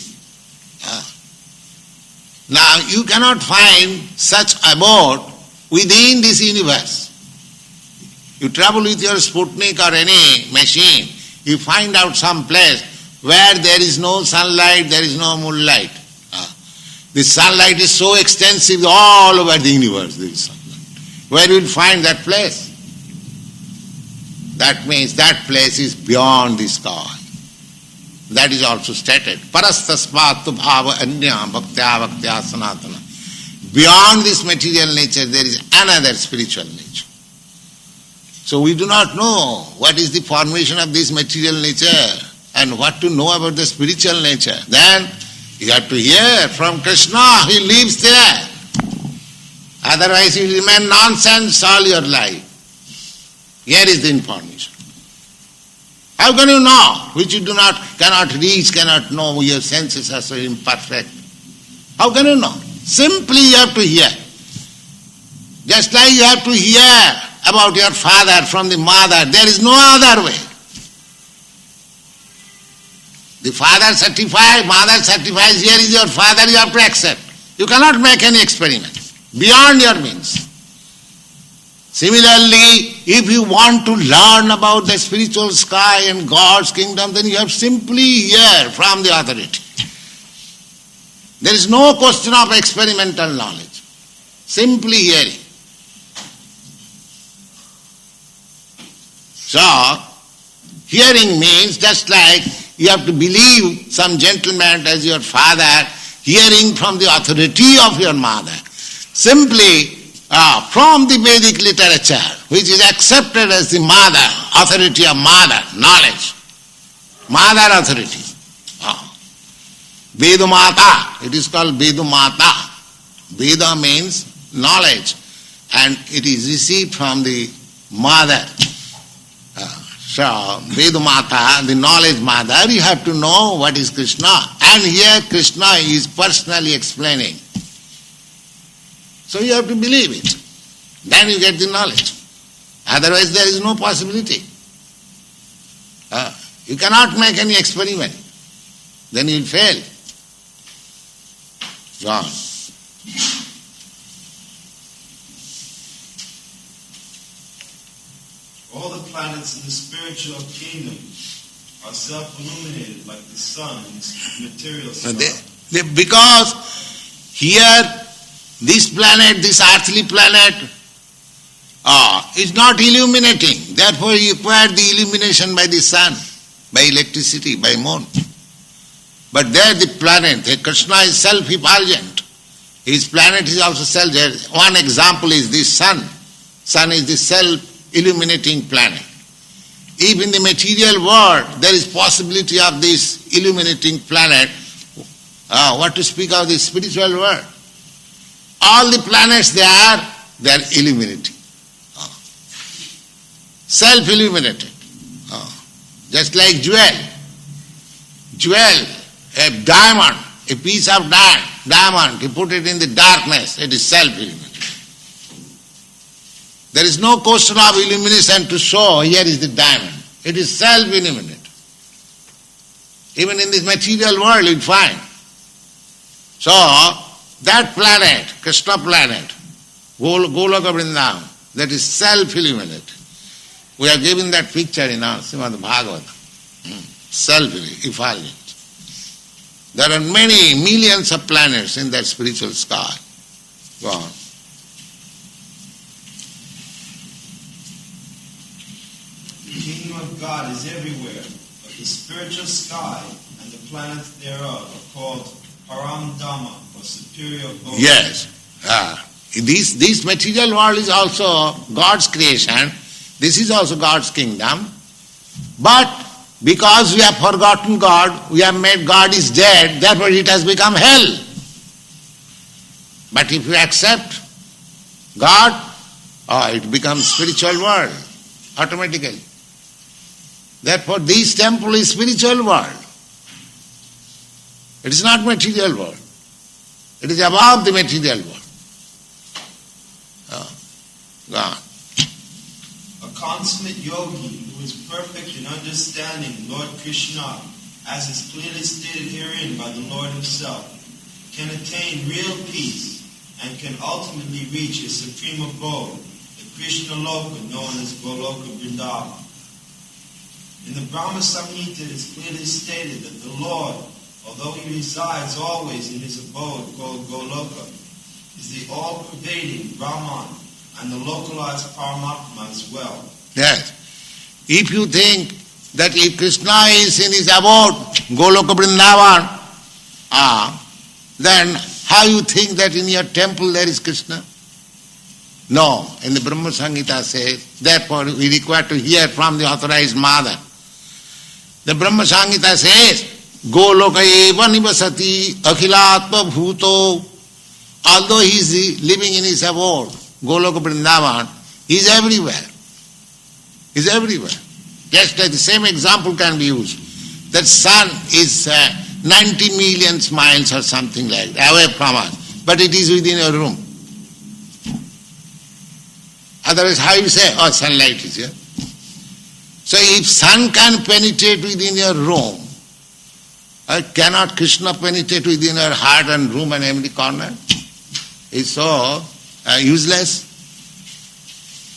Now you cannot find such abode within this universe. You travel with your Sputnik or any machine, you find out some place where there is no sunlight, there is no moonlight. The sunlight is so extensive all over the universe, there is sunlight. Where you will find that place? That means that place is beyond the sky. That is also stated. Parastasmatu bhava anya bhaktya bhaktya sanatana. Beyond this material nature there is another spiritual nature. So we do not know what is the formation of this material nature and what to know about the spiritual nature. Then you have to hear from Krishna, he lives there. Otherwise you will remain nonsense all your life. Here is the information. How can you know which you cannot reach, cannot know, your senses are so imperfect? How can you know? Simply you have to hear. Just like you have to hear about your father from the mother, there is no other way. The father certifies, mother certifies, here is your father, you have to accept. You cannot make any experiment beyond your means. Similarly, if you want to learn about the spiritual sky and God's kingdom, then you have simply hear from the authority. There is no question of experimental knowledge. Simply hearing. So, hearing means just like you have to believe some gentleman as your father, hearing from the authority of your mother. Simply from the Vedic literature, which is accepted as the mother, authority of mother, knowledge. Mother authority. Vedamata, it is called Vedamata. Veda means knowledge, and it is received from the mother. So, Vedamata, the knowledge mother, you have to know what is Krishna. And here Krishna is personally explaining. So you have to believe it. Then you get the knowledge. Otherwise there is no possibility. You cannot make any experiment. Then you will fail. Gone. All the planets in the spiritual kingdom are self-illuminated like the sun in its material sky. Because here, this planet, this earthly planet, is not illuminating. Therefore you require the illumination by the sun, by electricity, by moon. But there the planet, Krishna is self-effulgent. His planet is also self. One example is this sun. Sun is the self-illuminating planet. If in the material world there is possibility of this illuminating planet, what to speak of the spiritual world? All the planets there they are illuminating. Self-illuminated. Just like jewel. Jewel, a diamond, a piece of diamond, you put it in the darkness, it is self-illuminated. There is no question of illumination to show here is the diamond. It is self-illuminated. Even in this material world you find. So, that planet, Krishna planet, Goloka Vrindavan, that is self-illuminated. We are given that picture in our Srimad Bhagavatam. Self-effulgent. There are many millions of planets in that spiritual sky. Go on. The kingdom of God is everywhere, but the spiritual sky and the planets thereof are called Param Dhamma, or superior abode. Yes. This material world is also God's creation. This is also God's kingdom. But because we have forgotten God, we have made God is dead, therefore it has become hell. But if you accept God, it becomes spiritual world automatically. Therefore this temple is spiritual world. It is not material world. It is above the material world. God. A consummate yogi who is perfect in understanding Lord Krishna, as is clearly stated herein by the Lord himself, can attain real peace and can ultimately reach his supreme abode, the Krishna Loka known as Goloka Vrindavan. In the Brahma Samhita it is clearly stated that the Lord, although he resides always in his abode called Goloka, is the all-pervading Brahman and the localized Paramatma as well. Yes. If you think that if Krishna is in his abode, Goloka Vrindavan, then how you think that in your temple there is Krishna? No. In the Brahma Samhita says, therefore we require to hear from the authorized mother. The Brahma Samhita says, Goloka eva nivasati akhilatma bhuto. Although he is living in his abode, Goloka Vrindavan, he is everywhere. He is everywhere. Just like the same example can be used. That sun is 90 million miles or something like that, away from us, but it is within your room. Otherwise, how you say, sunlight is here? So if sun can penetrate within your room, cannot Krishna penetrate within your heart and room and every corner? It's so useless.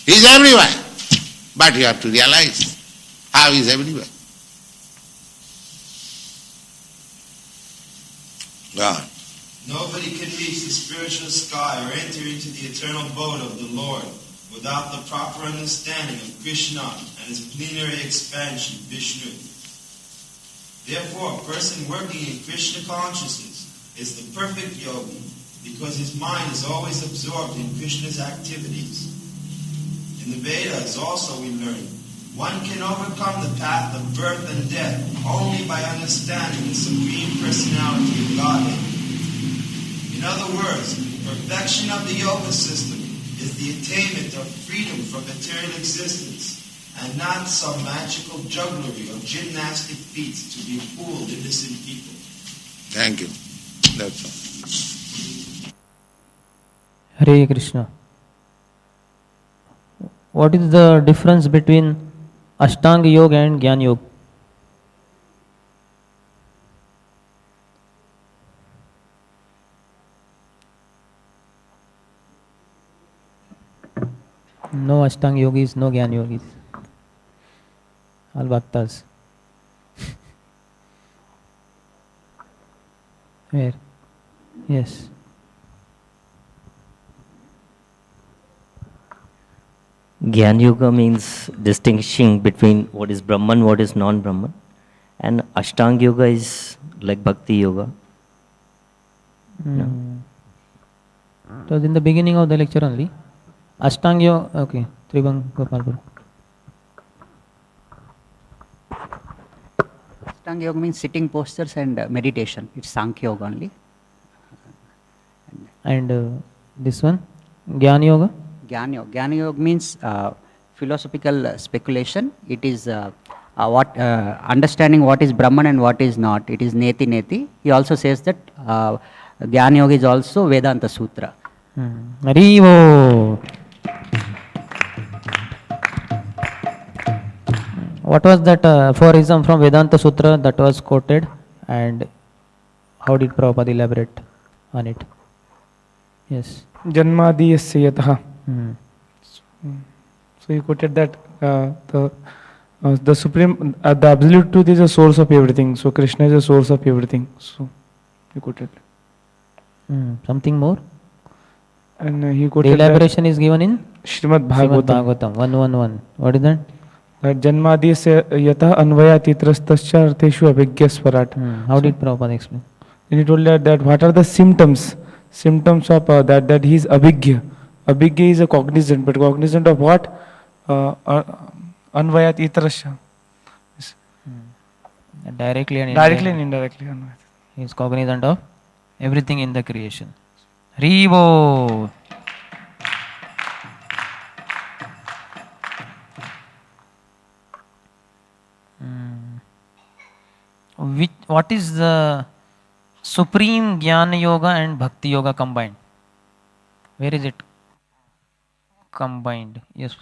He's everywhere. But you have to realize how he's everywhere. God. Nobody can reach the spiritual sky or enter into the eternal abode of the Lord without the proper understanding of Krishna and his plenary expansion, Vishnu. Therefore, a person working in Krishna consciousness is the perfect yogi, because his mind is always absorbed in Krishna's activities. In the Vedas also we learn, one can overcome the path of birth and death only by understanding the Supreme Personality of Godhead. In other words, perfection of the yoga system is the attainment of freedom from material existence and not some magical jugglery or gymnastic feats to be fooled innocent people. Thank you. That's all. Hare Krishna. What is the difference between Ashtanga Yoga and Jnana Yoga? No Ashtanga Yogis, no Jnana Yogis. All Bhaktas. Where? Yes. Gyan Yoga means distinguishing between what is Brahman, what is non-Brahman. And Ashtanga Yoga is like Bhakti Yoga. No? So in the beginning of the lecture only, Ashtanga Yoga, okay, Tribang Gopalpur. Ashtanga Yoga means sitting postures and meditation. It's Sankhya Yoga only. And this one, Jnana Yoga? Jnana Yoga. Jnana Yoga means philosophical speculation. It is what understanding what is Brahman and what is not. It is Neti Neti. He also says that Jnana Yoga is also Vedanta Sutra. Harivo. What was that aphorism from Vedanta Sutra that was quoted, and how did Prabhupada elaborate on it? Yes. Janmadiyasya yataha. So he quoted that the supreme, the absolute truth is a source of everything. So Krishna is a source of everything. So he quoted. Something more? And he The quoted elaboration is given in Srimad Srimad Bhagavatam. Bhagavatam 111. What is that? That Janmadiyasya yataha anvayati trastascha artheshu abhigyasvarat. How did Prabhupada explain? Then he told that what are the symptoms of that he is abhigya. Abhigya is a cognizant, but cognizant of what? Anvayat itarasya. Directly and Directly and indirectly. he is cognizant of everything in the creation. Haribo. What is the supreme Jnana Yoga and Bhakti Yoga combined? Where is it combined? Yes.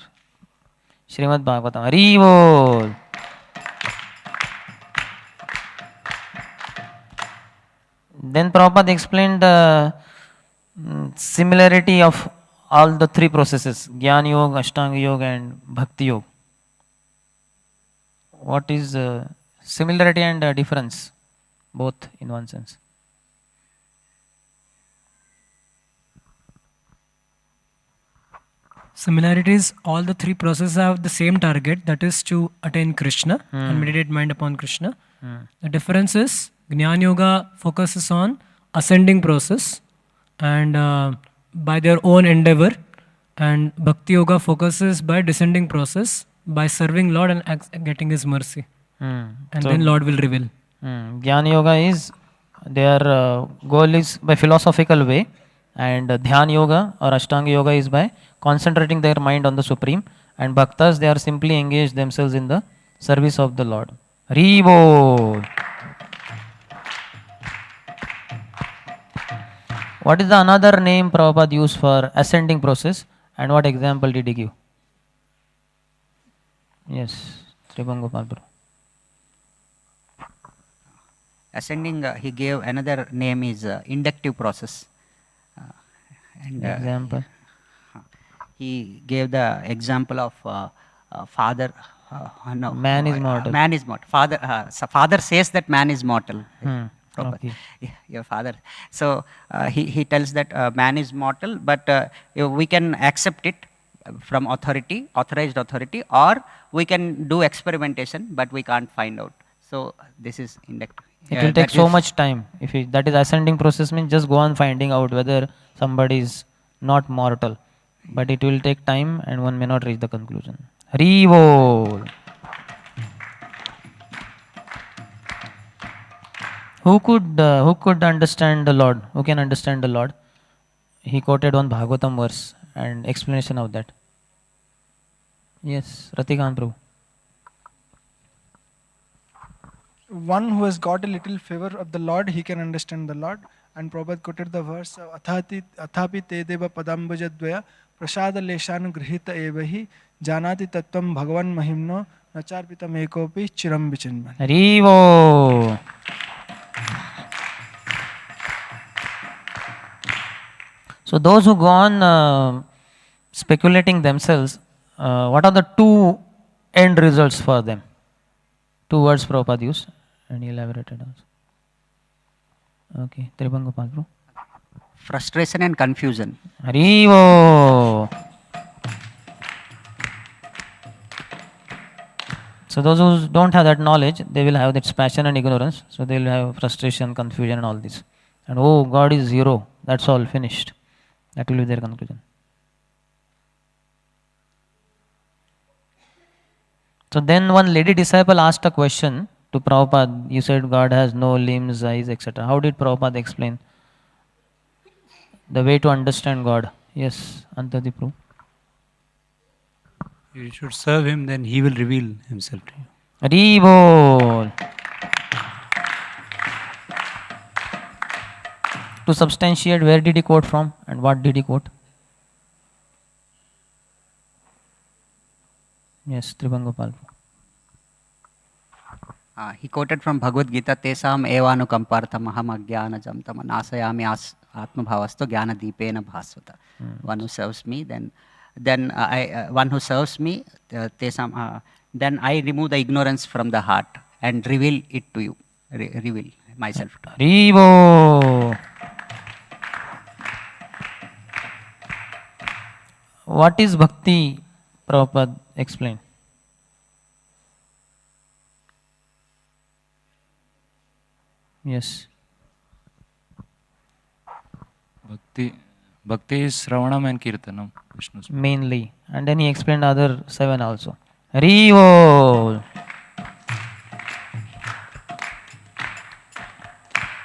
Srimad Bhagavatam. Haribo. Then Prabhupada explained the similarity of all the three processes, Jnana Yoga, Ashtanga Yoga and Bhakti Yoga. What is similarity and difference? Both in one sense. Similarities, all the three processes have the same target, that is to attain Krishna and meditate mind upon Krishna. The difference is Jnana Yoga focuses on ascending process and by their own endeavor, and Bhakti Yoga focuses by descending process by serving Lord and getting His mercy. And then Lord will reveal. Jnana Yoga is, their goal is by philosophical way, and Dhyan Yoga or Ashtanga Yoga is by concentrating their mind on the Supreme, and Bhaktas, they are simply engaged themselves in the service of the Lord. Haribo. What is the another name Prabhupada used for ascending process, and what example did he give? Yes, Tribhangopal Bro. Ascending, he gave another name is inductive process. Example? He gave the example of father. No, Man is mortal. Man is mortal. Father says that man is mortal. Okay. Your father. So he tells that man is mortal, but we can accept it from authorized authority, or we can do experimentation, but we can't find out. So this is inductive. It will take so much time. If that is ascending process, means just go on finding out whether somebody is not mortal. But it will take time and one may not reach the conclusion. Haribo. Who could understand the Lord? Who can understand the Lord? He quoted one Bhagavatam verse and explanation of that. Yes, Ratikan Prabhu. One who has got a little favor of the Lord, he can understand the Lord. And Prabhupada quoted the verse, Athapi te deva padambajadvaya prasada leshanu grihita evahi janati tattvam bhagavan mahimno nacharpitam ekopi chiram vichinman. Haribo. So those who go on speculating themselves, what are the two end results for them? Two words Prabhupada used and he elaborated also. Okay, Tribhangopal Prabhu. Frustration and confusion. Haribo. So those who don't have that knowledge, they will have that passion and ignorance. So they will have frustration, confusion and all this. And oh, God is zero. That's all, finished. That will be their conclusion. So then one lady disciple asked a question to Prabhupada. You said God has no limbs, eyes, etc. How did Prabhupada explain the way to understand God? Yes, Antadi Prabhu. You should serve him, then he will reveal himself to you. Hare Bol. To substantiate, where did he quote from and what did he quote? Yes, Tribangopal. He quoted from Bhagavad Gita, Tesam evanukampartham aham ajnanajam tam nasayami atmabhavasto jnana deepena bhasvata. One who serves me, then one who serves me, tesam, then I remove the ignorance from the heart and reveal it to you, reveal myself to you. Hare Bol. What is bhakti? Prabhupada explained. Yes. Bhakti is Shravanam and Kirtanam. Vishnu's Mainly. And then he explained other 7 also. Hare Bol.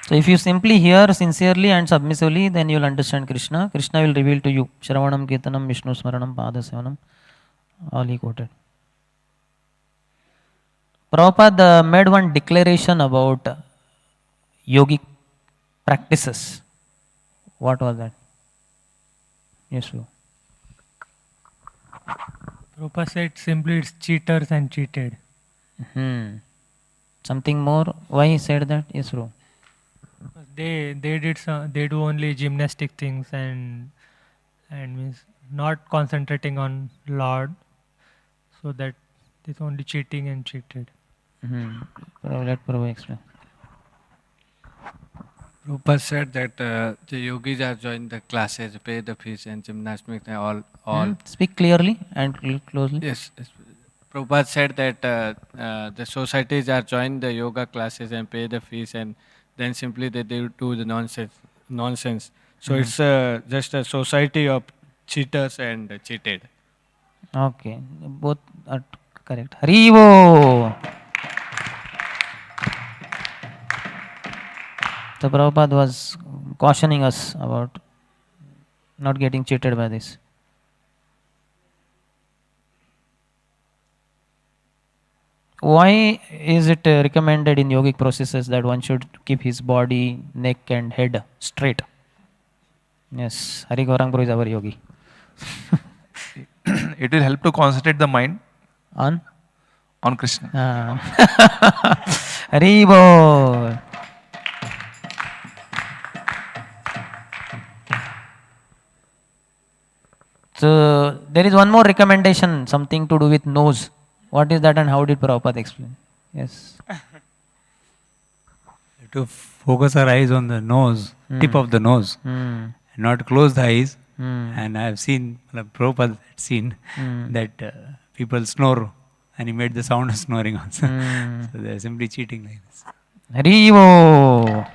So if you simply hear sincerely and submissively, then you will understand Krishna. Krishna will reveal to you. Shravanam, Kirtanam, Vishnu Smaranam, Pada Sevanam. All he quoted. Prabhupada made one declaration about yogic practices. What was that? Yes, Lord. Prabhupada said simply it's cheaters and cheated. Something more? Why he said that? Yes, Lord. They do only gymnastic things and means not concentrating on Lord, so that it's only cheating and cheated. Let Prabhu explain. Prabhupada said that the yogis are joined the classes, pay the fees and gymnastics and all. Speak clearly and closely. Yes. Prabhupada said that the societies are joined the yoga classes and pay the fees, and then simply they do the nonsense. So it's just a society of cheaters and cheated. Okay, both are correct. Hare Bol. So Prabhupada was cautioning us about not getting cheated by this. Why is it recommended in yogic processes that one should keep his body, neck and head straight? Yes, Hari Gaurangpur is our yogi. It will help to concentrate the mind On Krishna. Hare Bol. So there is one more recommendation, something to do with nose. What is that and how did Prabhupada explain? Yes. To focus our eyes on the nose, tip of the nose, not close the eyes. And I have seen, Prabhupada had seen that people snore, and he made the sound of snoring also. So they are simply cheating like this. Hare Bol.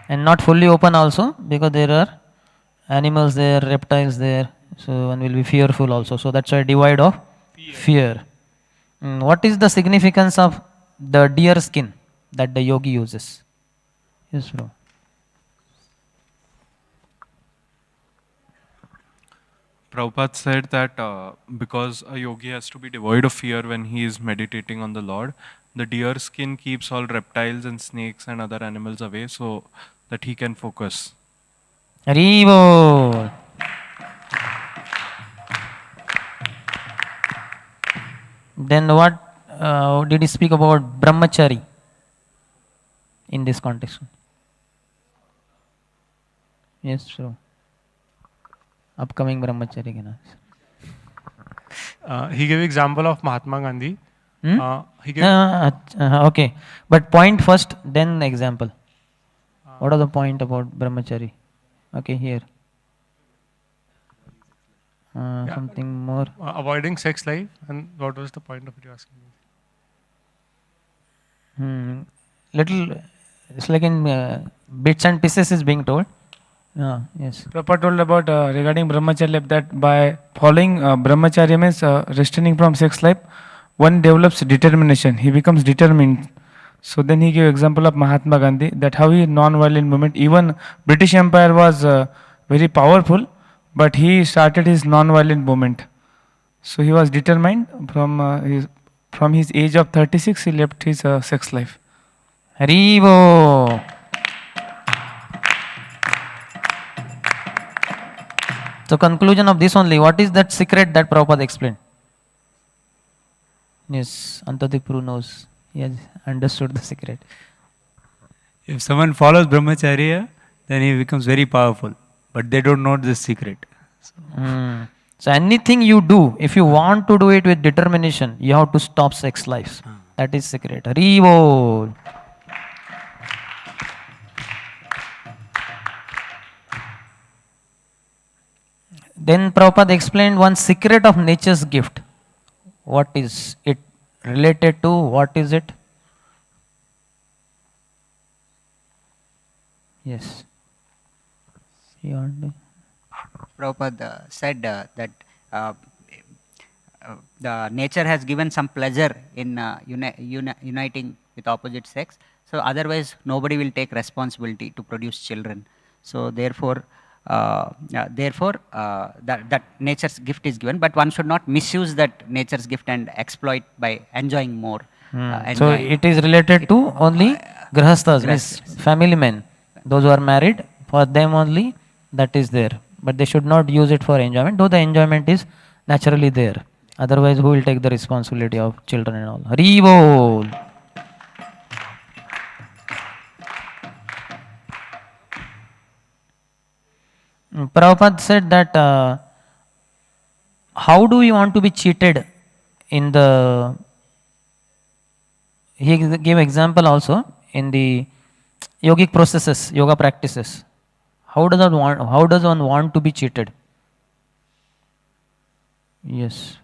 And not fully open also, because there are animals there, reptiles there, so one will be fearful also. So that's why divide of fear. What is the significance of the deer skin that the yogi uses? Yes, bro. Prabhupada said that because a yogi has to be devoid of fear when he is meditating on the Lord, the deer skin keeps all reptiles and snakes and other animals away so that he can focus. Hare Bol. Then what did he speak about brahmachari in this context? Yes, so upcoming brahmachari can ask. He gave example of Mahatma Gandhi. He gave Okay, but point first, then example. What are the point about brahmachari? Okay, here. Something more. Avoiding sex life, and what was the point of it you asking me? Little, it's like in bits and pieces is being told. Yes. Prabhupada told about regarding brahmacharya that by following brahmacharya means restraining from sex life, one develops determination. He becomes determined. So then he gave example of Mahatma Gandhi, that how he non-violent movement, even British Empire was very powerful, but he started his non-violent movement. So he was determined from his age of 36, he left his sex life. Haribo. So conclusion of this only, what is that secret that Prabhupada explained? Yes, Antadipru knows. He has understood the secret. If someone follows brahmacharya, then he becomes very powerful. But they don't know this secret. So anything you do, if you want to do it with determination, you have to stop sex lives. That is secret. Haribo. Then Prabhupada explained one secret of nature's gift. What is it related to? What is it? Yes. Prabhupada said that the nature has given some pleasure in uniting with opposite sex. So otherwise, nobody will take responsibility to produce children. So therefore, that nature's gift is given, but one should not misuse that nature's gift and exploit by enjoying more. So it is related to only grahasthas, means family men. Those who are married, for them only that is there. But they should not use it for enjoyment, though the enjoyment is naturally there. Otherwise, who will take the responsibility of children and all? Haribol. Prabhupada said that how do you want to be cheated in the, he gave example also in the yogic processes, yoga practices. How does one want to be cheated? Yes.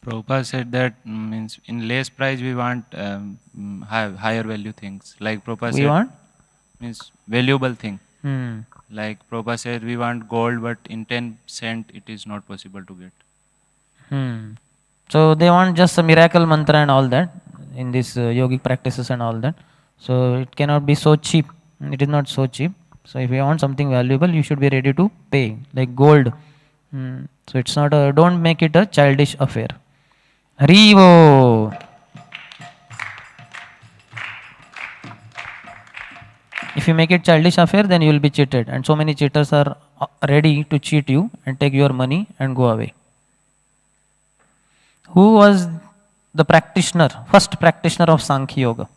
Prabhupada said that means in less price we want higher value things. Like Prabhupada said, want? Means valuable thing. Like Prabhupada said, we want gold, but in 10 cent it is not possible to get. So they want just a miracle mantra and all that in these yogic practices and all that. So it cannot be so cheap. It is not so cheap. So if you want something valuable, you should be ready to pay, like gold. So it's not a, don't make it a childish affair. Haribo. If you make it childish affair, then you will be cheated. And so many cheaters are ready to cheat you and take your money and go away. Who was the practitioner, first practitioner of Sankhya Yoga?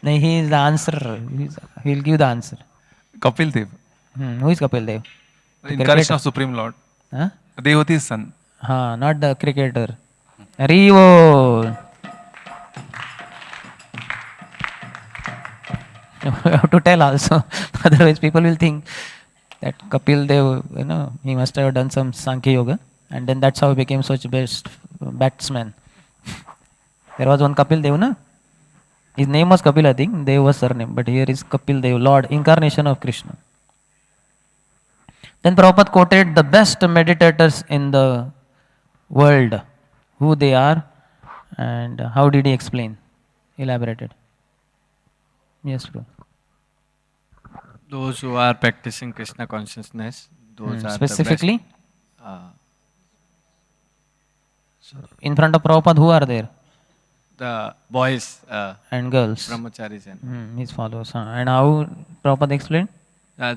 No, he is the answer. He will give the answer. Kapil Dev. Who is Kapil Dev? Incarnation of Supreme Lord. Huh? Devati's son. Not the cricketer. Haribo. You have to tell also. Otherwise people will think that Kapil Dev, he must have done some Sankhya Yoga and then that's how he became such a best batsman. There was one Kapil Dev, no? His name was Kapil, I think. Dev was surname. But here is Kapil Dev, Lord, incarnation of Krishna. Then Prabhupada quoted the best meditators in the world, who they are, and how did he explain? Elaborated. Yes, bro. Those who are practicing Krishna consciousness, those are specifically? The best. In front of Prabhupada, who are there? The boys and girls. Brahmacharis and his followers. And how Prabhupada explained?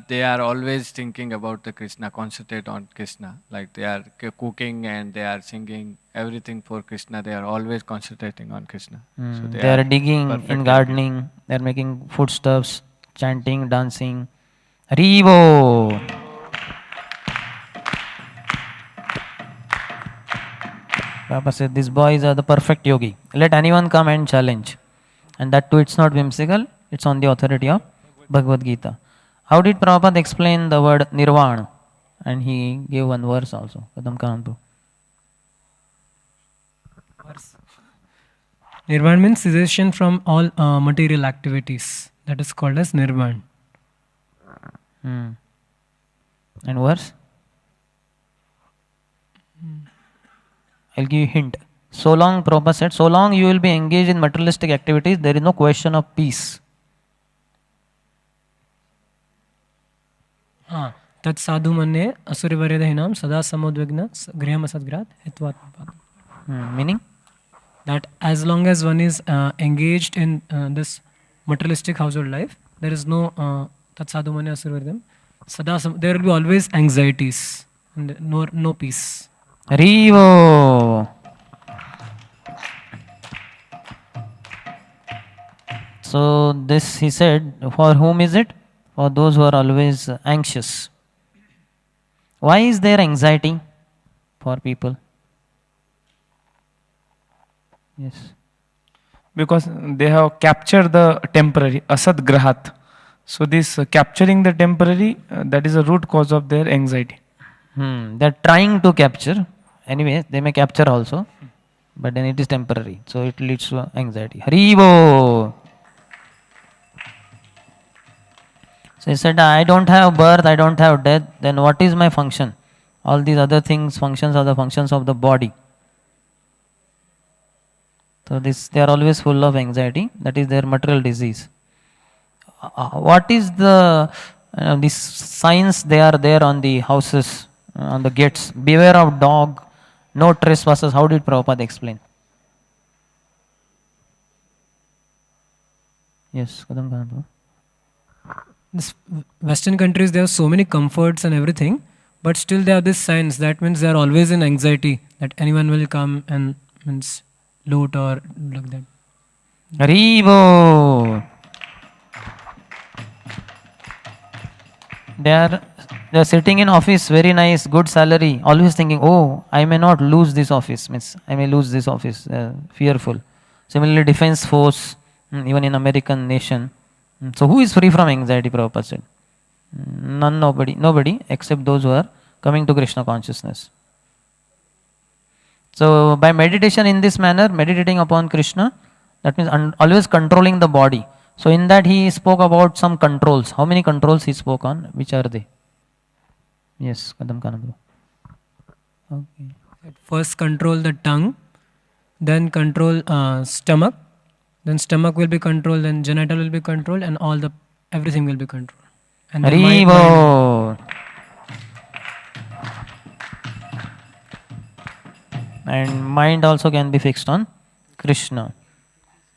They are always thinking about the Krishna, concentrate on Krishna. Like they are cooking and they are singing everything for Krishna. They are always concentrating on Krishna. So they are digging in gardening. They are making foodstuffs, chanting, dancing. Haribo. Papa said, these boys are the perfect yogi. Let anyone come and challenge. And that too, it's not whimsical. It's on the authority of Bhagavad Gita. How did Prabhupada explain the word nirvana? And he gave one verse also. Kadam Kananpu. Nirvana means cessation from all material activities. That is called as nirvana. And verse? I'll give you a hint. So long, Prabhupada said, so long you will be engaged in materialistic activities, there is no question of peace. तत् साधु मन्ये असुरवर्यदहीनां सदा समुद्विग्न गृहमसद्ग्रात् हित्वा Meaning? That as long as one is engaged in this materialistic household life, there is no tat sadhu manya asuravyam. There will be always anxieties and no peace. Harivo. So this he said, for whom is it? For those who are always anxious. Why is there anxiety for people? Yes. Because they have captured the temporary, asad grahat. So this capturing the temporary, that is the root cause of their anxiety. They are trying to capture. Anyway, they may capture also, but then it is temporary. So it leads to anxiety. Haribo. So he said, I don't have birth, I don't have death, then what is my function? All these other things, functions are the functions of the body. So they are always full of anxiety, that is their material disease. What is the these signs they are there on the houses, on the gates? Beware of dog, no trespassers. How did Prabhupada explain? Yes, Kadam Kanadu. This Western countries, they have so many comforts and everything, but still they have this signs. That means they are always in anxiety that anyone will come and means loot or like that. Haribo. They are sitting in office, very nice, good salary, always thinking, oh, I may not lose this office, means I may lose this office, fearful. Similarly, defense force, even in American nation. So who is free from anxiety, Prabhupada said? Nobody except those who are coming to Krishna consciousness. So by meditation in this manner, meditating upon Krishna, that means always controlling the body. So in that he spoke about some controls. How many controls he spoke on? Which are they? Yes, Kadam Kanabhu. Okay. First control the tongue, then control stomach, then stomach will be controlled, then genital will be controlled, and everything will be controlled. And then Haribo. And mind also can be fixed on Krishna.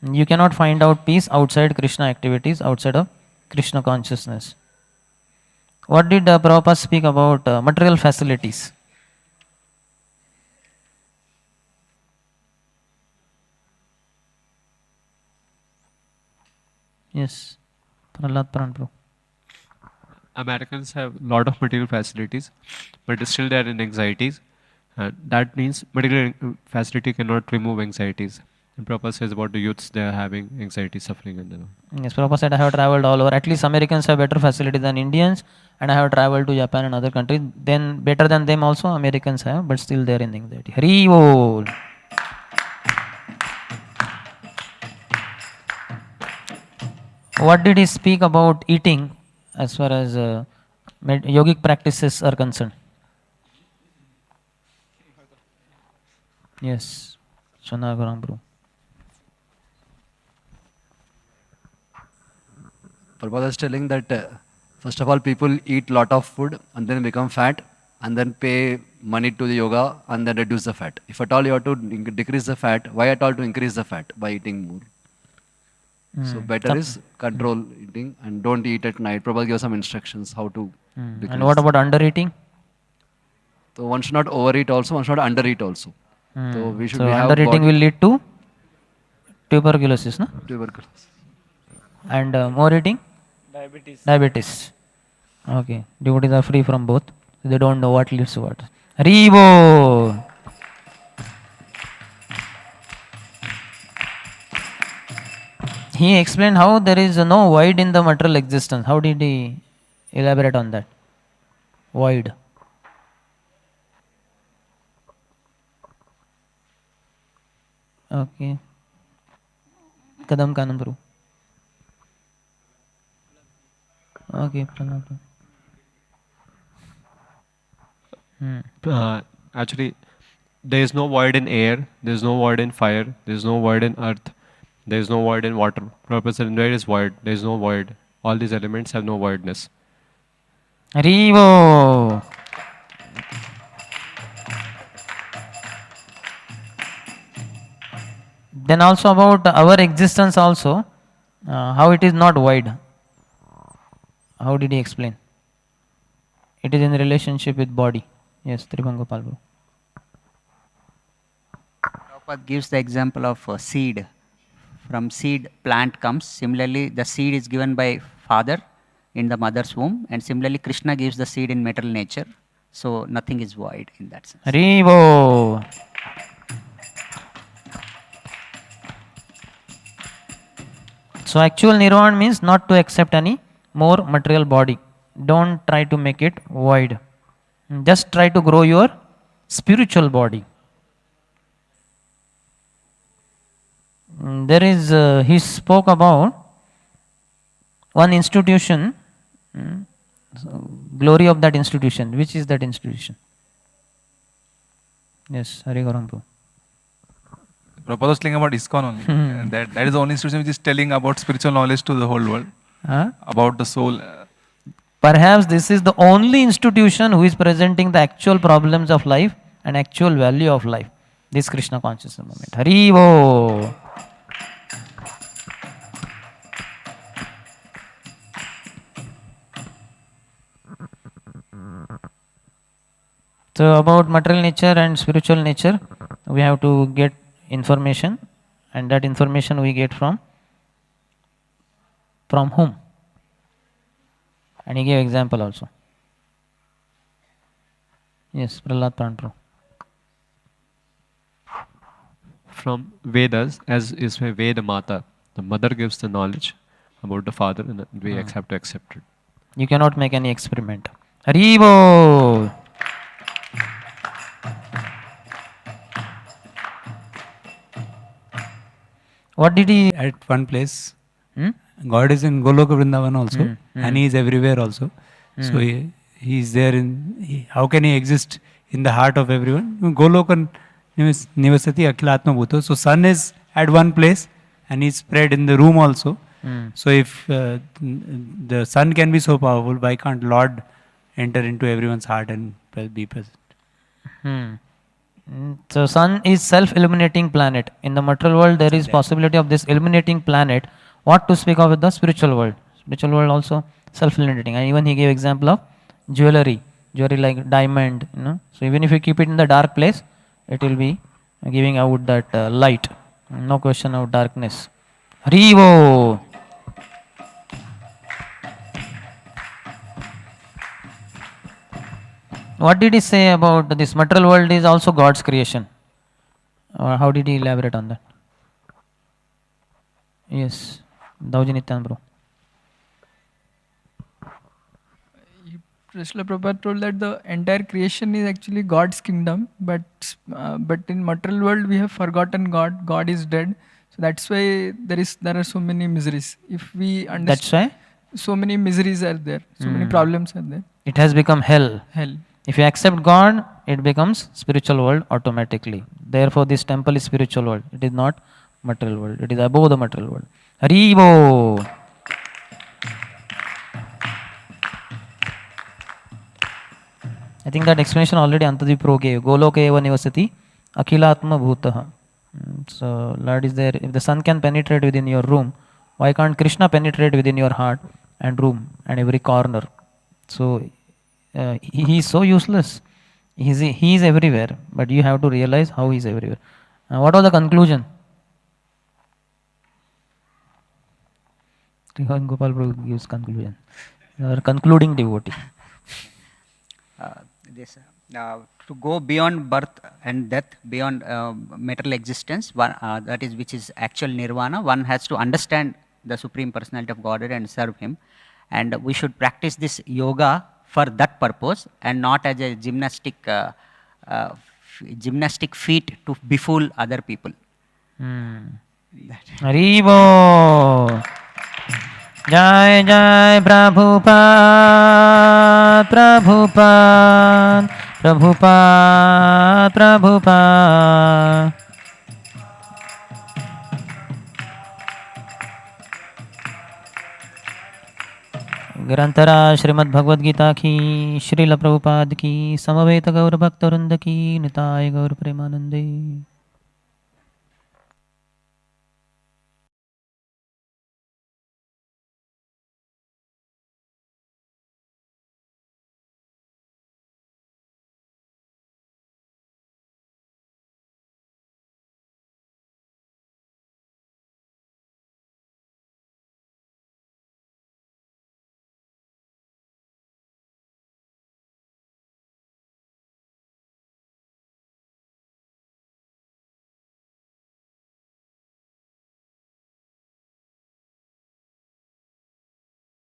You cannot find out peace outside Krishna activities, outside of Krishna consciousness. What did Prabhupada speak about material facilities? Yes, Prahlad Pranpro. Americans have a lot of material facilities, but still they are in anxieties. That means material facility cannot remove anxieties. And Prabhupada says about the youths, they are having anxiety, suffering. Yes, Prabhupada said, I have traveled all over. At least Americans have better facilities than Indians, and I have traveled to Japan and other countries. Then better than them also Americans have, but still they are in anxiety. Hari Bol. What did he speak about eating as far as yogic practices are concerned? Yes, Shanagarang Bro. Prabhupada is telling that first of all, people eat lot of food and then become fat and then pay money to the yoga and then reduce the fat. If at all you have to decrease the fat, why at all to increase the fat by eating more? So better is control eating and don't eat at night. Prabhupada gives some instructions how to decrease. And what about undereating? So one should not overeat also, one should not undereat also. So we should undereating will lead to tuberculosis, no? Tuberculosis. And more eating? Diabetes. Okay. Devotees are free from both. They don't know what leads to what. Haribo! He explained how there is no void in the material existence. How did he elaborate on that? Void. Okay. Kadam Kanambru. Okay, Actually, there is no void in air, there is no void in fire, there is no void in earth, there is no void in water. Prabhupada said, where is void? There is no void. All these elements have no voidness. Haribo. Then also about our existence also, how it is not void. How did he explain? It is in relationship with body. Yes, Tribhangopal Bro. Prabhupada gives the example of seed. From seed, plant comes. Similarly, the seed is given by father in the mother's womb, and similarly, Krishna gives the seed in material nature. So nothing is void in that sense. Haribo. So actual nirvana means not to accept any more material body. Don't try to make it void. Just try to grow your spiritual body. There is, he spoke about one institution, so glory of that institution. Which is that institution? Yes, Hare Gauranga. Prabhupada was telling about ISKCON only. And that is the only institution which is telling about spiritual knowledge to the whole world. About the soul. Perhaps this is the only institution who is presenting the actual problems of life and actual value of life. This Krishna consciousness movement. Haribo. So about material nature and spiritual nature, we have to get information, and that information we get from whom? And he gave example also. Yes, Prahlad Pranpro. From Vedas, as is by Veda Mata, the mother gives the knowledge about the father, and we have to accept it. You cannot make any experiment. Haribo. What did he? At one place, God is in Goloka Vrindavan also, and He is everywhere also. So He is there how can He exist in the heart of everyone? Goloka Nivasati Akhilatma Bhuto. So sun is at one place and He is spread in the room also. So if the sun can be so powerful, why can't Lord enter into everyone's heart and be present? So sun is self-illuminating planet. In the material world, there is possibility of this illuminating planet. What to speak of with the spiritual world? Spiritual world also self-illuminating. And even he gave example of jewelry like diamond. So even if you keep it in the dark place, it will be giving out that light. No question of darkness. Haribo. What did he say about this material world is also God's creation? Or how did he elaborate on that? Yes, Dauji Nityan bro. Srila Prabhupada told that the entire creation is actually God's kingdom, but in material world we have forgotten God. God is dead, so that's why there are so many miseries. If we understand, that's why so many miseries are there, so many problems are there. It has become hell. Hell. If you accept God, it becomes spiritual world automatically. Therefore, this temple is spiritual world. It is not material world. It is above the material world. Haribo. I think that explanation already Antadip Pro gave. Goloka eva nivasati akhilatma bhutaha. So Lord is there. If the sun can penetrate within your room, why can't Krishna penetrate within your heart and room and every corner? So he is so useless. He is everywhere, but you have to realize how he is everywhere. What was the conclusion? Gopal Prabhu gives conclusion. Our concluding devotee. To go beyond birth and death, beyond material existence, that is which is actual nirvana, one has to understand the Supreme Personality of Godhead and serve Him. And we should practice this yoga for that purpose and not as a gymnastic feat to befool other people. Haribo. Jai Jai Prabhupada, Prabhupada, Prabhupada, Prabhupada. ग्रंथरा Shrimad Bhagavad Gita की, श्रील प्रभुपाद की, समवेत गौर भक्त वृंद की, निताय गौर प्रेमानंदे।